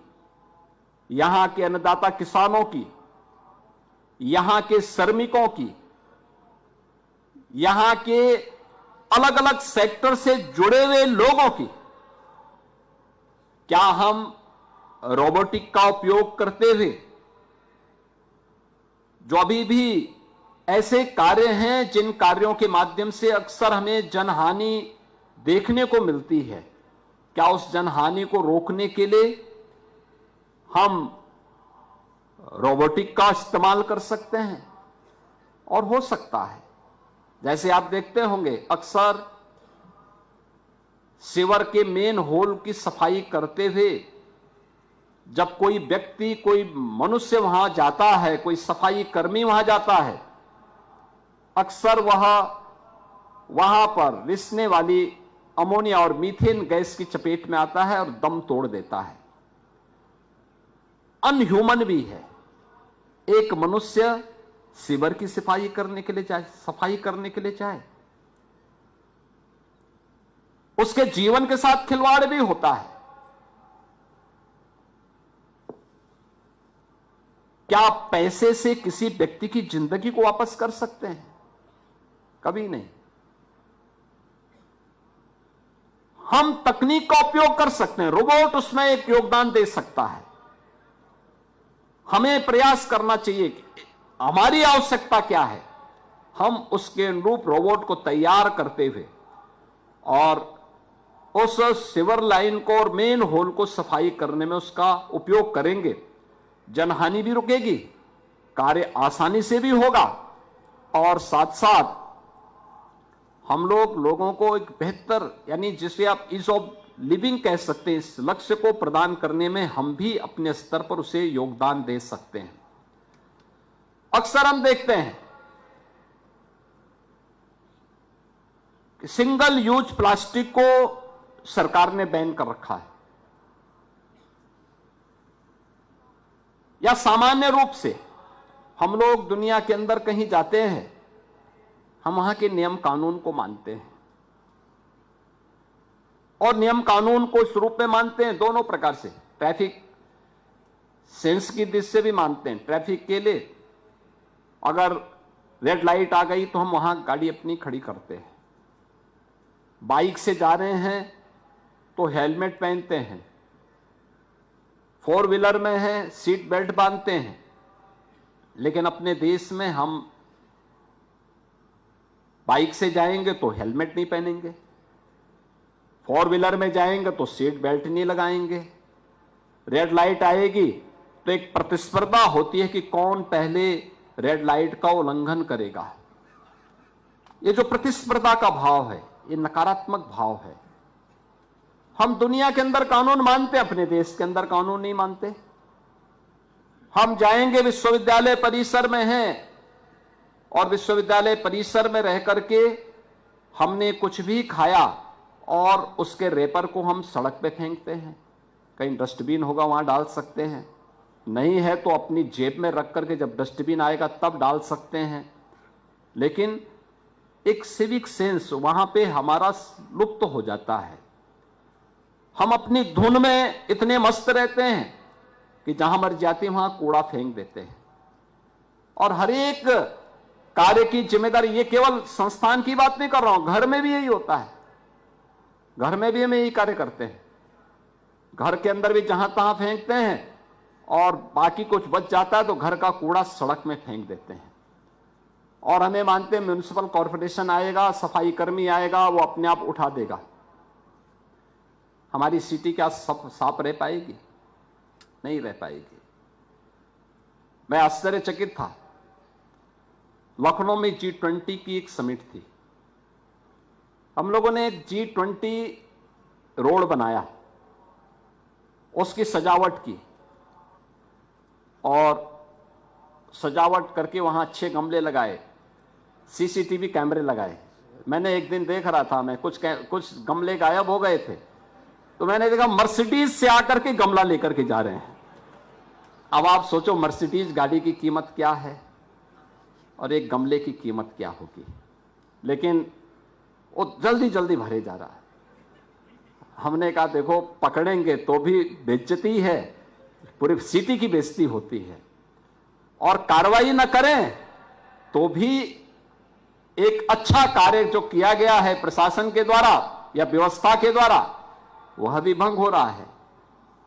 यहां के अन्नदाता किसानों की, यहां के श्रमिकों की, यहां के अलग अलग सेक्टर से जुड़े हुए लोगों की। क्या हम रोबोटिक का उपयोग करते हुए जो अभी भी ऐसे कार्य हैं जिन कार्यों के माध्यम से अक्सर हमें जनहानि देखने को मिलती है, क्या उस जनहानि को रोकने के लिए हम रोबोटिक का इस्तेमाल कर सकते हैं? और हो सकता है, जैसे आप देखते होंगे अक्सर सीवर के मेन होल की सफाई करते हुए जब कोई व्यक्ति, कोई मनुष्य वहां जाता है, कोई सफाई कर्मी वहां जाता है, अक्सर वहां पर रिसने वाली अमोनिया और मीथेन गैस की चपेट में आता है और दम तोड़ देता है। अनह्यूमन भी है। एक मनुष्य सीवर की सफाई करने के लिए जाए, उसके जीवन के साथ खिलवाड़ भी होता है। क्या आप पैसे से किसी व्यक्ति की जिंदगी को वापस कर सकते हैं? कभी नहीं। हम तकनीक का उपयोग कर सकते हैं, रोबोट उसमें एक योगदान दे सकता है। हमें प्रयास करना चाहिए कि हमारी आवश्यकता क्या है, हम उसके अनुरूप रोबोट को तैयार करते हुए और उस सीवर लाइन को और मेन होल को सफाई करने में उसका उपयोग करेंगे। जनहानि भी रुकेगी, कार्य आसानी से भी होगा और साथ साथ हम लोगों को एक बेहतर, यानी जिसे आप ईज ऑफ लिविंग कह सकते हैं, इस लक्ष्य को प्रदान करने में हम भी अपने स्तर पर उसे योगदान दे सकते हैं। अक्सर हम देखते हैं कि सिंगल यूज प्लास्टिक को सरकार ने बैन कर रखा है, या सामान्य रूप से हम लोग दुनिया के अंदर कहीं जाते हैं, हम वहां के नियम कानून को मानते हैं और नियम कानून को इस रूप में मानते हैं दोनों प्रकार से। ट्रैफिक सेंस की दृष्टि से भी मानते हैं। ट्रैफिक के लिए अगर रेड लाइट आ गई तो हम वहां गाड़ी अपनी खड़ी करते हैं। बाइक से जा रहे हैं तो हेलमेट पहनते हैं, फोर व्हीलर में है सीट बेल्ट बांधते हैं। लेकिन अपने देश में हम बाइक से जाएंगे तो हेलमेट नहीं पहनेंगे, फोर व्हीलर में जाएंगे तो सीट बेल्ट नहीं लगाएंगे। रेड लाइट आएगी तो एक प्रतिस्पर्धा होती है कि कौन पहले रेड लाइट का उल्लंघन करेगा। ये जो प्रतिस्पर्धा का भाव है, ये नकारात्मक भाव है। हम दुनिया के अंदर कानून मानते, अपने देश के अंदर कानून नहीं मानते। हम जाएंगे, विश्वविद्यालय परिसर में हैं और विश्वविद्यालय परिसर में रह करके हमने कुछ भी खाया और उसके रेपर को हम सड़क पे फेंकते हैं। कहीं डस्टबिन होगा वहां डाल सकते हैं, नहीं है तो अपनी जेब में रख करके जब डस्टबिन आएगा तब डाल सकते हैं। लेकिन एक सिविक सेंस वहां पे हमारा लुप्त हो जाता है। हम अपनी धुन में इतने मस्त रहते हैं कि जहां मर जाती वहां कूड़ा फेंक देते हैं। और हर एक कार्य की जिम्मेदारी, ये केवल संस्थान की बात नहीं कर रहा हूं, घर में भी यही होता है। घर में भी हम यही कार्य करते हैं। घर के अंदर भी जहां तहां फेंकते हैं और बाकी कुछ बच जाता है तो घर का कूड़ा सड़क में फेंक देते हैं। और हमें मानते हैं म्युनिसिपल कॉर्पोरेशन आएगा, सफाई कर्मी आएगा, वो अपने आप उठा देगा। हमारी सिटी क्या साफ रह पाएगी? नहीं रह पाएगी। मैं आश्चर्यचकित था, लखनऊ में G20 की एक समिट थी। हम लोगों ने एक G20 रोड बनाया, उसकी सजावट की और सजावट करके वहां अच्छे गमले लगाए, सीसीटीवी कैमरे लगाए। मैंने एक दिन देख रहा था, मैं कुछ गमले गायब हो गए थे तो मैंने देखा मर्सिडीज से आकर के गमला लेकर के जा रहे हैं। अब आप सोचो मर्सिडीज गाड़ी की कीमत क्या है और एक गमले की कीमत क्या होगी। लेकिन वो जल्दी जल्दी भरे जा रहा है। हमने कहा देखो पकड़ेंगे तो भी बेइज्जती है, पूरी सिटी की बेइज्जती होती है, और कार्रवाई न करें तो भी एक अच्छा कार्य जो किया गया है प्रशासन के द्वारा या व्यवस्था के द्वारा वह भी भंग हो रहा है।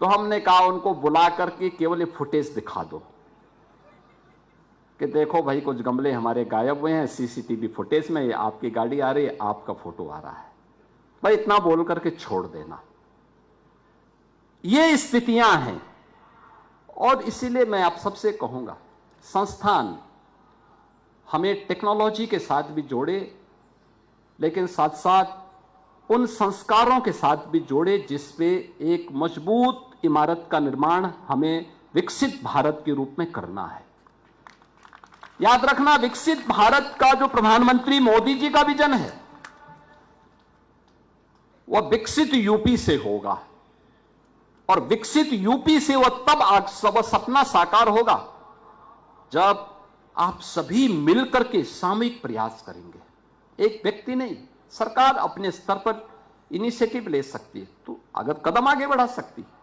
तो हमने कहा उनको बुला करके केवल ये फुटेज दिखा दो कि देखो भाई कुछ गमले हमारे गायब हुए हैं, सीसीटीवी फुटेज में आपकी गाड़ी आ रही है, आपका फोटो आ रहा है। भाई इतना बोल करके छोड़ देना। ये स्थितियां हैं और इसीलिए मैं आप सबसे कहूंगा संस्थान हमें टेक्नोलॉजी के साथ भी जोड़े, लेकिन साथ साथ उन संस्कारों के साथ भी जोड़े जिसपे एक मजबूत इमारत का निर्माण हमें विकसित भारत के रूप में करना है। याद रखना, विकसित भारत का जो प्रधानमंत्री मोदी जी का विजन है वह विकसित यूपी से होगा, और विकसित यूपी से वह तब सपना साकार होगा जब आप सभी मिलकर के सामूहिक प्रयास करेंगे। एक व्यक्ति नहीं, सरकार अपने स्तर पर इनिशिएटिव ले सकती है, तो अगर कदम आगे बढ़ा सकती है।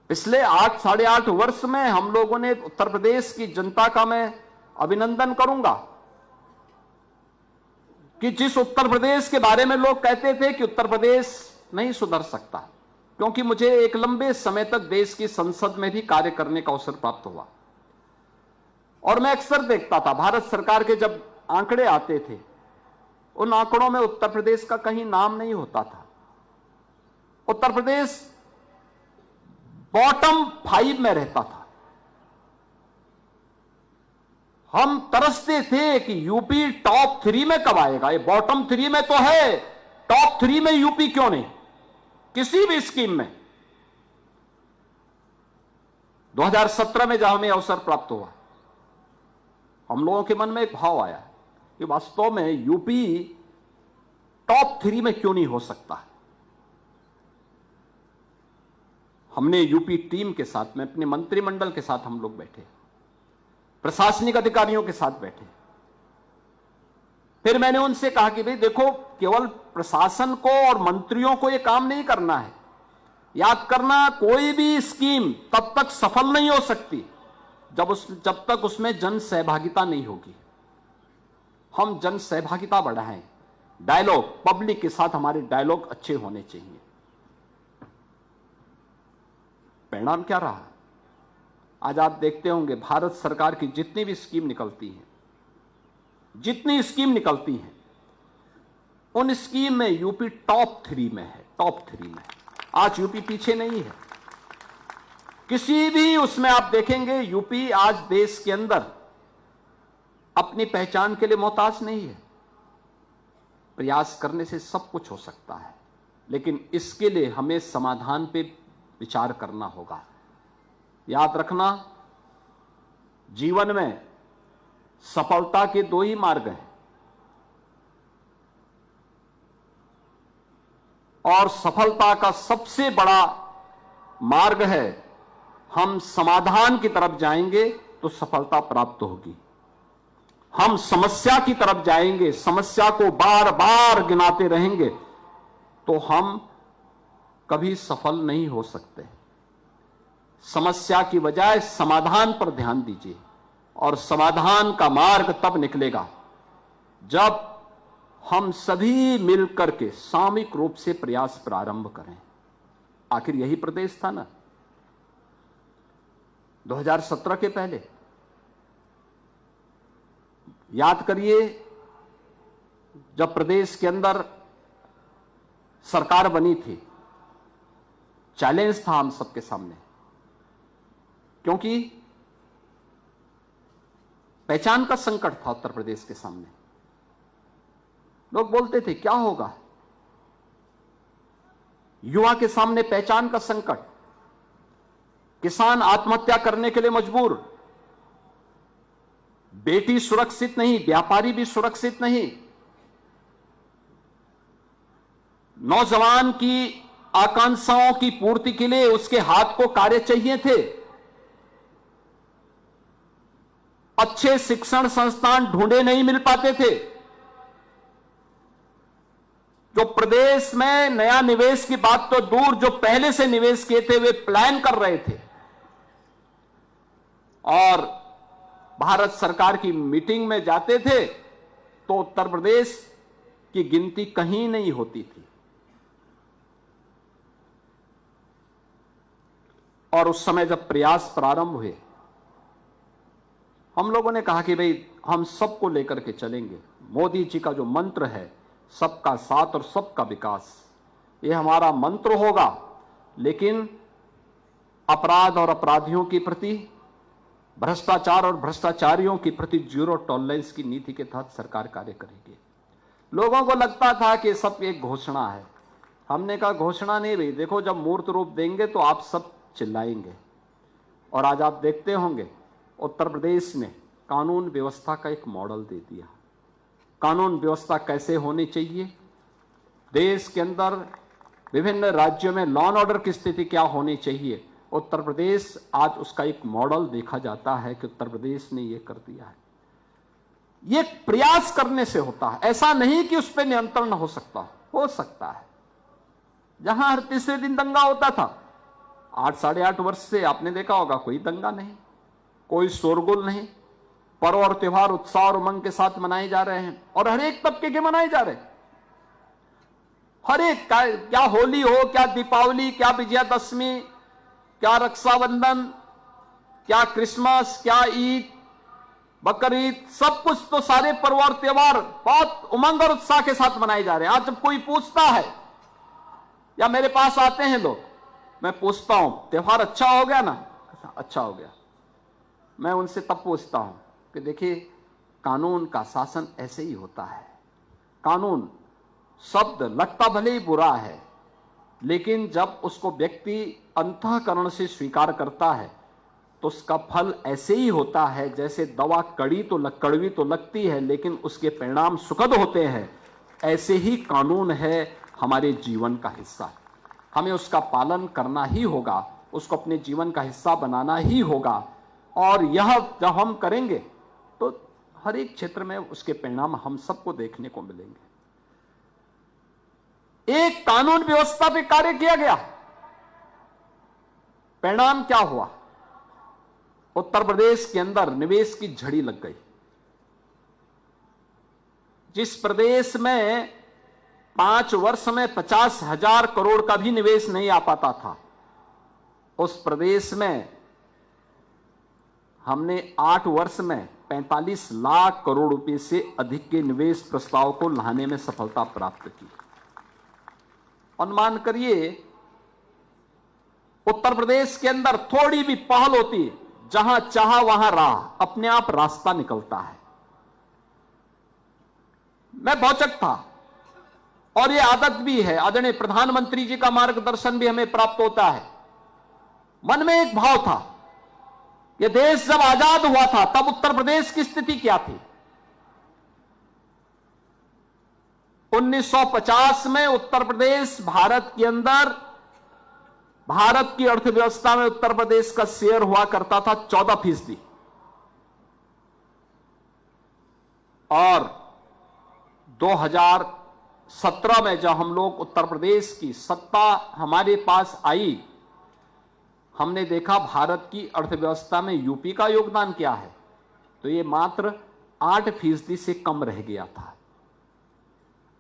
पिछले 8-8.5 वर्ष में हम लोगों ने उत्तर प्रदेश की जनता का मैं अभिनंदन करूंगा कि जिस उत्तर प्रदेश के बारे में लोग कहते थे कि उत्तर प्रदेश नहीं सुधर सकता, क्योंकि मुझे एक लंबे समय तक देश की संसद में भी कार्य करने का अवसर प्राप्त हुआ, और मैं अक्सर देखता था भारत सरकार के जब आंकड़े आते थे उन आंकड़ों में उत्तर प्रदेश का कहीं नाम नहीं होता था। उत्तर प्रदेश बॉटम 5 में रहता था। हम तरसते थे कि यूपी टॉप 3 में कब आएगा। ये बॉटम 3 में तो है, टॉप 3 में यूपी क्यों नहीं किसी भी स्कीम में। 2017 में जब हमें अवसर प्राप्त हुआ, हम लोगों के मन में एक भाव आया कि वास्तव में यूपी टॉप 3 में क्यों नहीं हो सकता। हमने यूपी टीम के साथ में, अपने मंत्रिमंडल के साथ हम लोग बैठे, प्रशासनिक अधिकारियों के साथ बैठे। फिर मैंने उनसे कहा कि भाई देखो, केवल प्रशासन को और मंत्रियों को यह काम नहीं करना है। याद करना, कोई भी स्कीम तब तक सफल नहीं हो सकती जब तक उसमें जन सहभागिता नहीं होगी। हम जन सहभागिता बढ़ाएं, डायलॉग, पब्लिक के साथ हमारे डायलॉग अच्छे होने चाहिए। परिणाम क्या रहा? आज आप देखते होंगे भारत सरकार की जितनी भी स्कीम निकलती हैं, उन स्कीम में यूपी टॉप 3 में है, टॉप 3 में। आज यूपी पीछे नहीं है किसी भी उसमें। आप देखेंगे यूपी आज देश के अंदर अपनी पहचान के लिए मोहताज नहीं है। प्रयास करने से सब कुछ हो सकता है, लेकिन इसके लिए हमें समाधान पे विचार करना होगा। याद रखना, जीवन में सफलता के 2 ही मार्ग हैं, और सफलता का सबसे बड़ा मार्ग है हम समाधान की तरफ जाएंगे तो सफलता प्राप्त होगी। हम समस्या की तरफ जाएंगे, समस्या को बार बार गिनाते रहेंगे तो हम कभी सफल नहीं हो सकते। समस्या की बजाय समाधान पर ध्यान दीजिए, और समाधान का मार्ग तब निकलेगा जब हम सभी मिलकर के सामूहिक रूप से प्रयास प्रारंभ करें। आखिर यही प्रदेश था ना 2017 के पहले। याद करिए, जब प्रदेश के अंदर सरकार बनी थी, चैलेंज था हम सबके सामने, क्योंकि पहचान का संकट था उत्तर प्रदेश के सामने। लोग बोलते थे क्या होगा, युवा के सामने पहचान का संकट, किसान आत्महत्या करने के लिए मजबूर, बेटी सुरक्षित नहीं, व्यापारी भी सुरक्षित नहीं, नौजवान की आकांक्षाओं की पूर्ति के लिए उसके हाथ को कार्य चाहिए थे, अच्छे शिक्षण संस्थान ढूंढे नहीं मिल पाते थे, जो प्रदेश में नया निवेश की बात तो दूर, जो पहले से निवेश किए थे वे प्लान कर रहे थे, और भारत सरकार की मीटिंग में जाते थे तो उत्तर प्रदेश की गिनती कहीं नहीं होती थी। और उस समय जब प्रयास प्रारंभ हुए, हम लोगों ने कहा कि भाई हम सबको लेकर के चलेंगे। मोदी जी का जो मंत्र है, सबका साथ और सबका विकास, ये हमारा मंत्र होगा। लेकिन अपराध और अपराधियों के प्रति, भ्रष्टाचार और भ्रष्टाचारियों के प्रति जीरो टॉलरेंस की नीति के तहत सरकार कार्य करेगी। लोगों को लगता था कि सब एक घोषणा है, हमने कहा घोषणा नहीं रही, देखो जब मूर्त रूप देंगे तो आप सब चिल्लाएंगे। और आज आप देखते होंगे उत्तर प्रदेश ने कानून व्यवस्था का एक मॉडल दे दिया। कानून व्यवस्था कैसे होनी चाहिए, देश के अंदर विभिन्न राज्यों में लॉ एंड ऑर्डर की स्थिति क्या होनी चाहिए, उत्तर प्रदेश आज उसका एक मॉडल देखा जाता है कि उत्तर प्रदेश ने यह कर दिया है। ये प्रयास करने से होता है, ऐसा नहीं कि उस पर नियंत्रण हो सकता है। जहां हर तीसरे दिन दंगा होता था, 8 साढ़े 8 वर्ष से आपने देखा होगा कोई दंगा नहीं, कोई शोरगुल नहीं, पर्व और त्योहार उत्साह और उमंग के साथ मनाए जा रहे हैं और हर एक तबके के मनाए जा रहे हैं। हर एक, क्या होली हो, क्या दीपावली, क्या विजयादशमी, क्या रक्षाबंधन, क्या क्रिसमस, क्या ईद, बकरीद, सब कुछ तो सारे पर्व और त्योहार बहुत उमंग और उत्साह के साथ मनाए जा रहे हैं। आज जब कोई पूछता है या मेरे पास आते हैं लोग, मैं पूछता हूं त्योहार अच्छा हो गया ना, अच्छा हो गया, मैं उनसे तब पूछता हूं कि देखिए कानून का शासन ऐसे ही होता है। कानून शब्द लगता भले ही बुरा है, लेकिन जब उसको व्यक्ति अंतःकरण से स्वीकार करता है तो उसका फल ऐसे ही होता है जैसे दवा कड़वी तो लगती है लेकिन उसके परिणाम सुखद होते हैं। ऐसे ही कानून है हमारे जीवन का हिस्सा, हमें उसका पालन करना ही होगा, उसको अपने जीवन का हिस्सा बनाना ही होगा। और यह जब हम करेंगे तो हर एक क्षेत्र में उसके परिणाम हम सबको देखने को मिलेंगे। एक कानून व्यवस्था पे कार्य किया गया, परिणाम क्या हुआ, उत्तर प्रदेश के अंदर निवेश की झड़ी लग गई। जिस प्रदेश में 5 वर्ष में 50,000 करोड़ का भी निवेश नहीं आ पाता था, उस प्रदेश में हमने 8 वर्ष में 45 लाख करोड़ रुपए से अधिक के निवेश प्रस्ताव को लाने में सफलता प्राप्त की। अनुमान करिए उत्तर प्रदेश के अंदर थोड़ी भी पहल होती, जहां चाहा वहां राह, अपने आप रास्ता निकलता है। मैं भौचक था और यह आदत भी है, आदरणीय प्रधानमंत्री जी का मार्गदर्शन भी हमें प्राप्त होता है। मन में एक भाव था, यह देश जब आजाद हुआ था तब उत्तर प्रदेश की स्थिति क्या थी। 1950 में उत्तर प्रदेश भारत के अंदर, भारत की अर्थव्यवस्था में उत्तर प्रदेश का शेयर हुआ करता था 14%। और 2017 में जब हम लोग उत्तर प्रदेश की सत्ता हमारे पास आई, हमने देखा भारत की अर्थव्यवस्था में यूपी का योगदान क्या है, तो यह मात्र 8% से कम रह गया था,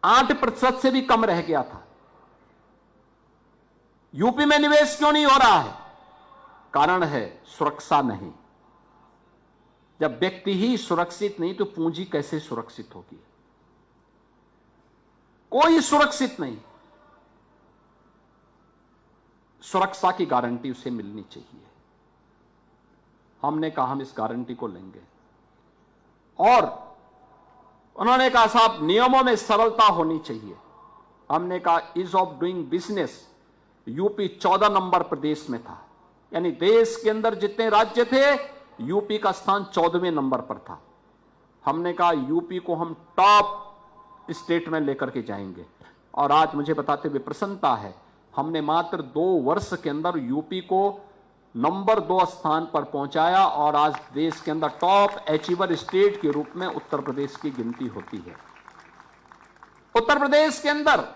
8% से भी कम रह गया था। यूपी में निवेश क्यों नहीं हो रहा है? कारण है सुरक्षा नहीं। जब व्यक्ति ही सुरक्षित नहीं तो पूंजी कैसे सुरक्षित होगी? कोई सुरक्षित नहीं। सुरक्षा की गारंटी उसे मिलनी चाहिए। हमने कहा हम इस गारंटी को लेंगे और उन्होंने कहा साहब नियमों में सरलता होनी चाहिए। हमने कहा ease of doing business, UP 14 number प्रदेश में था, यानी देश के अंदर जितने राज्य थे यूपी का स्थान 14वें नंबर पर था। हमने कहा यूपी को हम टॉप स्टेट में लेकर के जाएंगे और आज मुझे बताते हुए प्रसन्नता है, हमने मात्र 2 वर्ष के अंदर यूपी को नंबर 2 स्थान पर पहुंचाया और आज देश के अंदर टॉप अचीवर स्टेट के रूप में उत्तर प्रदेश की गिनती होती है। उत्तर प्रदेश के अंदर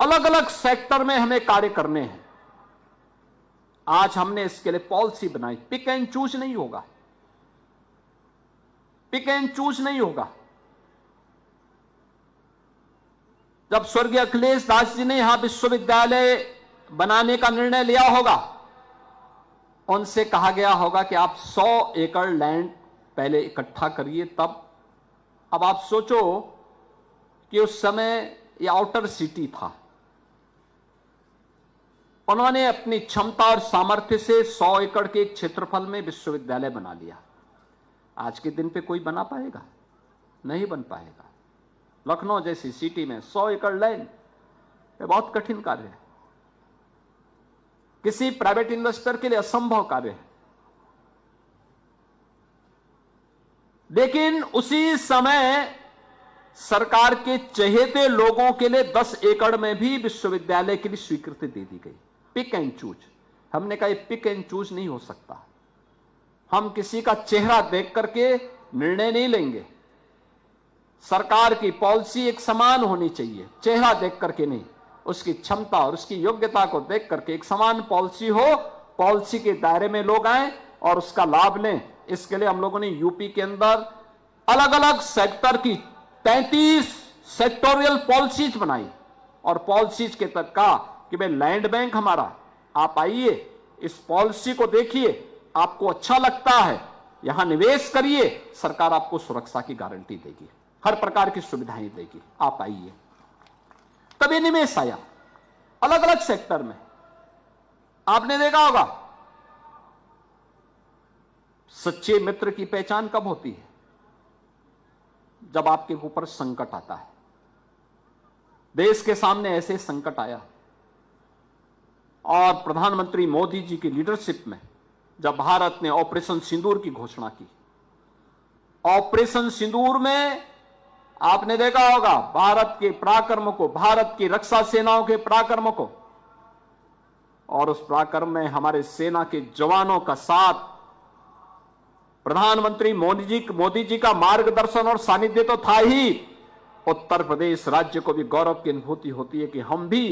अलग अलग सेक्टर में हमें कार्य करने हैं। आज हमने इसके लिए पॉलिसी बनाई। पिक एंड चूज नहीं होगा, पिक एंड चूज नहीं होगा। जब स्वर्गीय अखिलेश दास जी ने यहां विश्वविद्यालय बनाने का निर्णय लिया होगा, उनसे कहा गया होगा कि आप 100 एकड़ लैंड पहले इकट्ठा करिए तब। अब आप सोचो कि उस समय ये आउटर सिटी था, उन्होंने अपनी क्षमता और सामर्थ्य से 100 एकड़ के एक क्षेत्रफल में विश्वविद्यालय बना लिया। आज के दिन पे कोई बना पाएगा? नहीं बन पाएगा। लखनऊ जैसी सिटी में 100 एकड़ लैंड, यह बहुत कठिन कार्य है, किसी प्राइवेट इन्वेस्टर के लिए असंभव कार्य है। लेकिन उसी समय सरकार के चहेते लोगों के लिए 10 एकड़ में भी विश्वविद्यालय के लिए स्वीकृति दे दी गई। Pick and choose. हमने कहा ये पिक एंड चूज नहीं हो सकता। हम किसी का चेहरा देख करके निर्णय नहीं लेंगे। सरकार की पॉलिसी एक समान होनी चाहिए, चेहरा देख करके नहीं, उसकी क्षमता और उसकी योग्यता को देख करके एक समान पॉलिसी हो, पॉलिसी के दायरे में लोग आए और उसका लाभ लें। इसके लिए हम लोगों ने यूपी के अंदर अलग अलग सेक्टर की 33 सेक्टोरियल पॉलिसीज बनाई और पॉलिसीज के तहत कहा कि भाई लैंड बैंक हमारा, आप आइए, इस पॉलिसी को देखिए, आपको अच्छा लगता है यहां निवेश करिए, सरकार आपको सुरक्षा की गारंटी देगी, हर प्रकार की सुविधाएं देगी, आप आइए। तभी निवेश आया अलग अलग सेक्टर में। आपने देखा होगा सच्चे मित्र की पहचान कब होती है? जब आपके ऊपर संकट आता है। देश के सामने ऐसे संकट आया और प्रधानमंत्री मोदी जी की लीडरशिप में जब भारत ने ऑपरेशन सिंदूर की घोषणा की, ऑपरेशन सिंदूर में आपने देखा होगा भारत के पराक्रम को, भारत की रक्षा सेनाओं के पराक्रम को, और उस पराक्रम में हमारे सेना के जवानों का साथ, प्रधानमंत्री मोदी जी का मार्गदर्शन और सानिध्य तो था ही। उत्तर प्रदेश राज्य को भी गौरव की अनुभूति होती है कि हम भी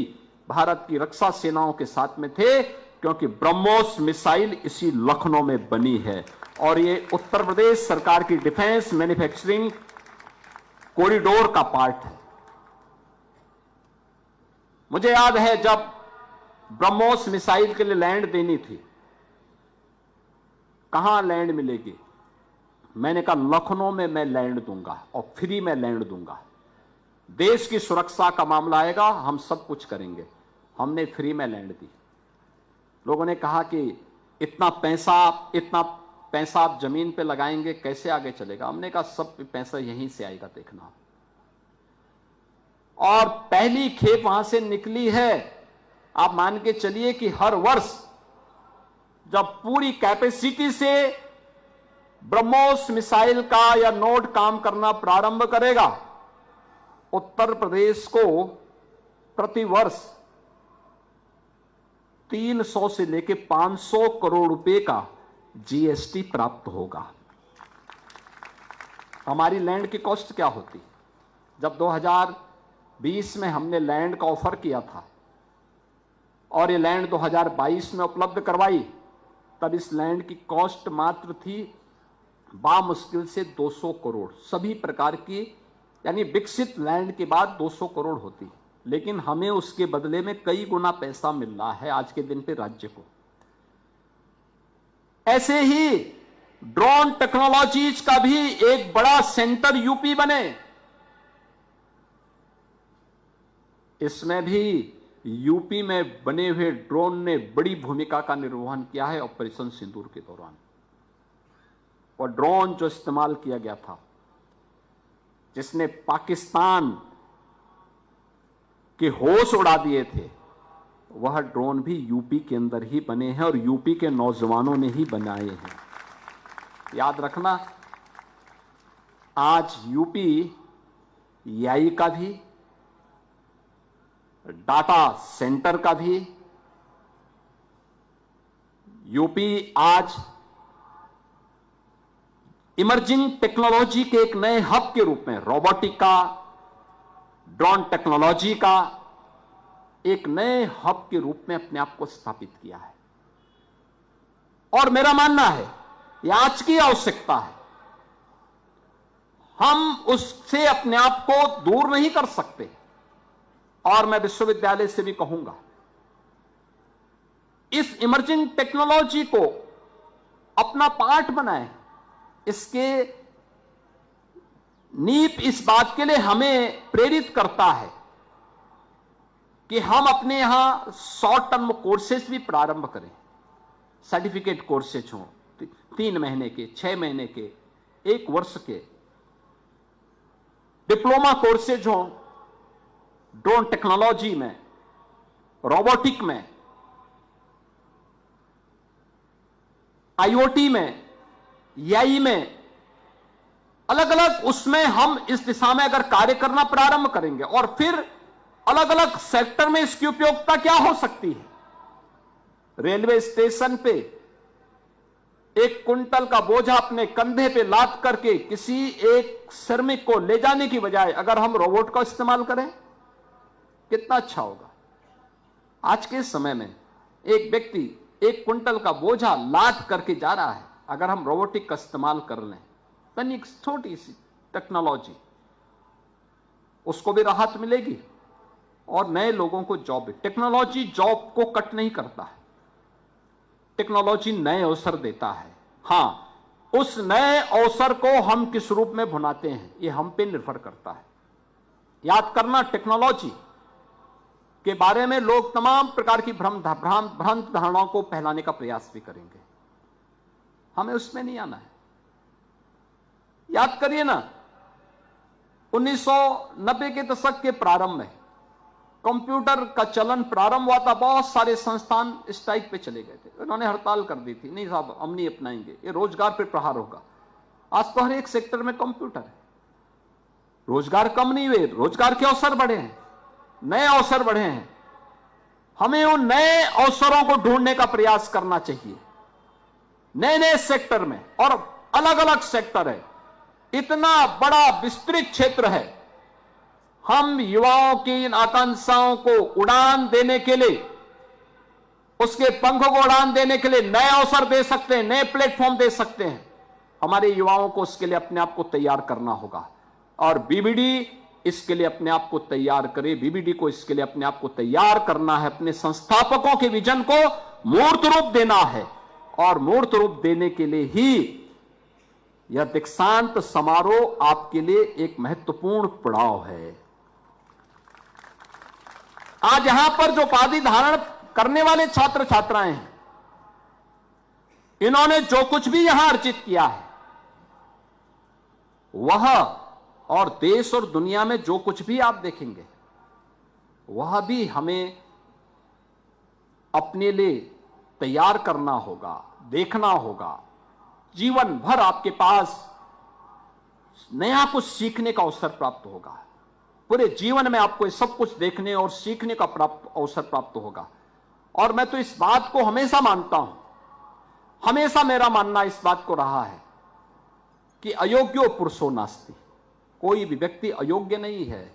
भारत की रक्षा सेनाओं के साथ में थे, क्योंकि ब्रह्मोस मिसाइल इसी लखनऊ में बनी है और ये उत्तर प्रदेश सरकार की डिफेंस मैन्युफैक्चरिंग कॉरिडोर का पार्ट है। मुझे याद है जब ब्रह्मोस मिसाइल के लिए लैंड देनी थी, कहां लैंड मिलेगी, मैंने कहा लखनऊ में मैं लैंड दूंगा और फ्री में लैंड दूंगा। देश की सुरक्षा का मामला आएगा, हम सब कुछ करेंगे। हमने फ्री में लैंड दी। लोगों ने कहा कि इतना पैसा आप जमीन पे लगाएंगे, कैसे आगे चलेगा? हमने कहा सब पैसा यहीं से आएगा, देखना। और पहली खेप वहां से निकली है। आप मान के चलिए कि हर वर्ष जब पूरी कैपेसिटी से ब्रह्मोस मिसाइल का या नोड काम करना प्रारंभ करेगा, उत्तर प्रदेश को प्रति वर्ष 300 से लेकर 500 करोड़ रुपए का जीएसटी प्राप्त होगा। हमारी लैंड की कॉस्ट क्या होती? जब 2020 में हमने लैंड का ऑफर किया था और ये लैंड 2022 में उपलब्ध करवाई, तब इस लैंड की कॉस्ट मात्र थी बामुश्किल से 200 करोड़। सभी प्रकार की, यानी विकसित लैंड के बाद 200 करोड़ होती, लेकिन हमें उसके बदले में कई गुना पैसा मिल रहा है आज के दिन पे राज्य को। ऐसे ही ड्रोन टेक्नोलॉजीज का भी एक बड़ा सेंटर यूपी बने। इसमें भी यूपी में बने हुए ड्रोन ने बड़ी भूमिका का निर्वहन किया है ऑपरेशन सिंदूर के दौरान। और ड्रोन जो इस्तेमाल किया गया था, जिसने पाकिस्तान के होश उड़ा दिए थे, वह ड्रोन भी यूपी के अंदर ही बने हैं और यूपी के नौजवानों ने ही बनाए हैं। याद रखना, आज यूपी एआई का भी, डाटा सेंटर का भी, यूपी आज इमर्जिंग टेक्नोलॉजी के एक नए हब के रूप में, रोबोटिक का, ड्रोन टेक्नोलॉजी का एक नए हब के रूप में अपने आप को स्थापित किया है। और मेरा मानना है यह आज की आवश्यकता है। हम उससे अपने आप को दूर नहीं कर सकते। और मैं विश्वविद्यालय से भी कहूंगा, इस इमर्जिंग टेक्नोलॉजी को अपना पार्ट बनाएं। इसके नींव इस बात के लिए हमें प्रेरित करता है कि हम अपने यहां शॉर्ट टर्म कोर्सेज भी प्रारंभ करें। सर्टिफिकेट कोर्सेज हों, 3 महीने के, 6 महीने के, 1 वर्ष के। डिप्लोमा कोर्सेज हों ड्रोन टेक्नोलॉजी में, रोबोटिक में, आईओटी में, एआई में, अलग अलग उसमें हम इस दिशा में अगर कार्य करना प्रारंभ करेंगे और फिर अलग अलग सेक्टर में इसकी उपयोगिता क्या हो सकती है। रेलवे स्टेशन पे एक कुंटल का बोझा अपने कंधे पे लाद करके किसी एक श्रमिक को ले जाने की बजाय अगर हम रोबोट का इस्तेमाल करें कितना अच्छा होगा। आज के समय में एक व्यक्ति एक कुंटल का बोझा लाद करके जा रहा है, अगर हम रोबोटिक का इस्तेमाल कर लें, तनिक छोटी सी टेक्नोलॉजी, उसको भी राहत मिलेगी और नए लोगों को जॉब भी। टेक्नोलॉजी जॉब को कट नहीं करता है, टेक्नोलॉजी नए अवसर देता है। हां, उस नए अवसर को हम किस रूप में भुनाते हैं ये हम पे निर्भर करता है। याद करना, टेक्नोलॉजी के बारे में लोग तमाम प्रकार की भ्रांत धारणाओं को फैलाने का प्रयास भी करेंगे, हमें उसमें नहीं आना है। याद करिए ना, 1990 के दशक के प्रारंभ में कंप्यूटर का चलन प्रारंभ हुआ था। बहुत सारे संस्थान स्ट्राइक पे चले गए थे, उन्होंने हड़ताल कर दी थी, नहीं साहब हम नहीं अपनाएंगे, ये रोजगार पे प्रहार होगा। आज तो हर एक सेक्टर में कंप्यूटर है, रोजगार कम नहीं हुए, रोजगार के अवसर बढ़े हैं, नए अवसर बढ़े हैं। हमें उन नए अवसरों को ढूंढने का प्रयास करना चाहिए, नए नए सेक्टर में, और अलग अलग सेक्टर है, इतना बड़ा विस्तृत क्षेत्र है। हम युवाओं की इन आकांक्षाओं को उड़ान देने के लिए, उसके पंखों को उड़ान देने के लिए नए अवसर दे सकते हैं, नए प्लेटफॉर्म दे सकते हैं। हमारे युवाओं को उसके लिए अपने आप को तैयार करना होगा और बीबीडी इसके लिए अपने आप को तैयार करे। बीबीडी को इसके लिए अपने आप को तैयार करना है, अपने संस्थापकों के विजन को मूर्त रूप देना है और मूर्त रूप देने के लिए ही यह दीक्षांत समारोह आपके लिए एक महत्वपूर्ण पड़ाव है। आज यहां पर जो उपाधि धारण करने वाले छात्र छात्राएं हैं, इन्होंने जो कुछ भी यहां अर्जित किया है वह, और देश और दुनिया में जो कुछ भी आप देखेंगे वह भी हमें अपने लिए तैयार करना होगा, देखना होगा। जीवन भर आपके पास नया कुछ सीखने का अवसर प्राप्त होगा, पूरे जीवन में आपको सब कुछ देखने और सीखने का अवसर प्राप्त होगा। और मैं तो इस बात को हमेशा मानता हूं, हमेशा मेरा मानना इस बात को रहा है कि अयोग्यो पुरुषो नास्ति, कोई भी व्यक्ति अयोग्य नहीं है।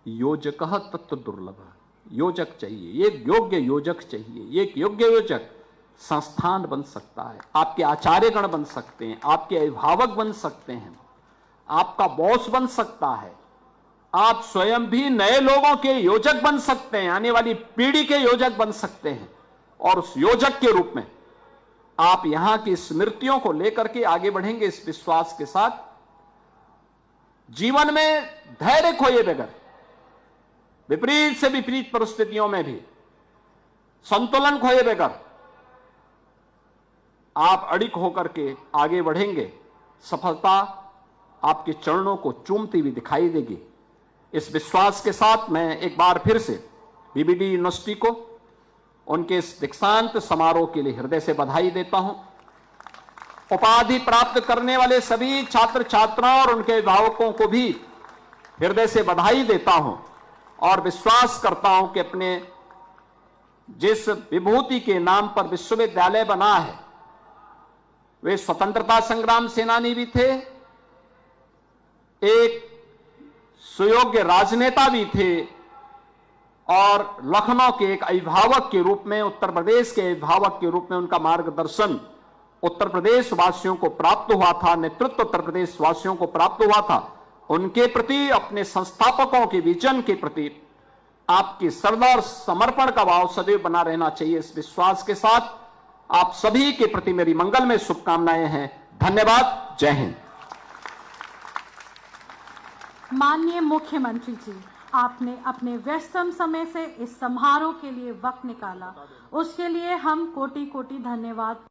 योजकः तत्व दुर्लभ, योजक चाहिए, एक योग्य योजक चाहिए। एक योग्य योजक संस्थान बन सकता है, आपके आचार्यगण बन सकते हैं, आपके अभिभावक बन सकते हैं, आपका बॉस बन सकता है, आप स्वयं भी नए लोगों के योजक बन सकते हैं, आने वाली पीढ़ी के योजक बन सकते हैं। और उस योजक के रूप में आप यहां की स्मृतियों को लेकर के आगे बढ़ेंगे इस विश्वास के साथ। जीवन में धैर्य खोए बगैर, विपरीत से विपरीत परिस्थितियों में भी संतुलन खोए बगैर आप अडिग होकर के आगे बढ़ेंगे। सफलता आपके चरणों को चूमती हुई दिखाई देगी। इस विश्वास के साथ मैं एक बार फिर से बीबीडी यूनिवर्सिटी को उनके इस दीक्षांत समारोह के लिए हृदय से बधाई देता हूं। उपाधि प्राप्त करने वाले सभी छात्र छात्राओं और उनके अभिभावकों को भी हृदय से बधाई देता हूं और विश्वास करता हूं कि अपने जिस विभूति के नाम पर विश्वविद्यालय बना है, वे स्वतंत्रता संग्राम सेनानी भी थे, एक सुयोग्य राजनेता भी थे और लखनऊ के एक अभिभावक के रूप में, उत्तर प्रदेश के अभिभावक के रूप में उनका मार्गदर्शन उत्तर प्रदेश वासियों को प्राप्त हुआ था, नेतृत्व उत्तर प्रदेश वासियों को प्राप्त हुआ था। उनके प्रति, अपने संस्थापकों के विजन के प्रति आपकी श्रद्धा और समर्पण का भाव सदैव बना रहना चाहिए। इस विश्वास के साथ आप सभी के प्रति मेरी मंगल में शुभकामनाएं हैं। धन्यवाद। जय हिंद। माननीय मुख्यमंत्री जी, आपने अपने व्यस्तम समय से इस समारोह के लिए वक्त निकाला, उसके लिए हम कोटि कोटि धन्यवाद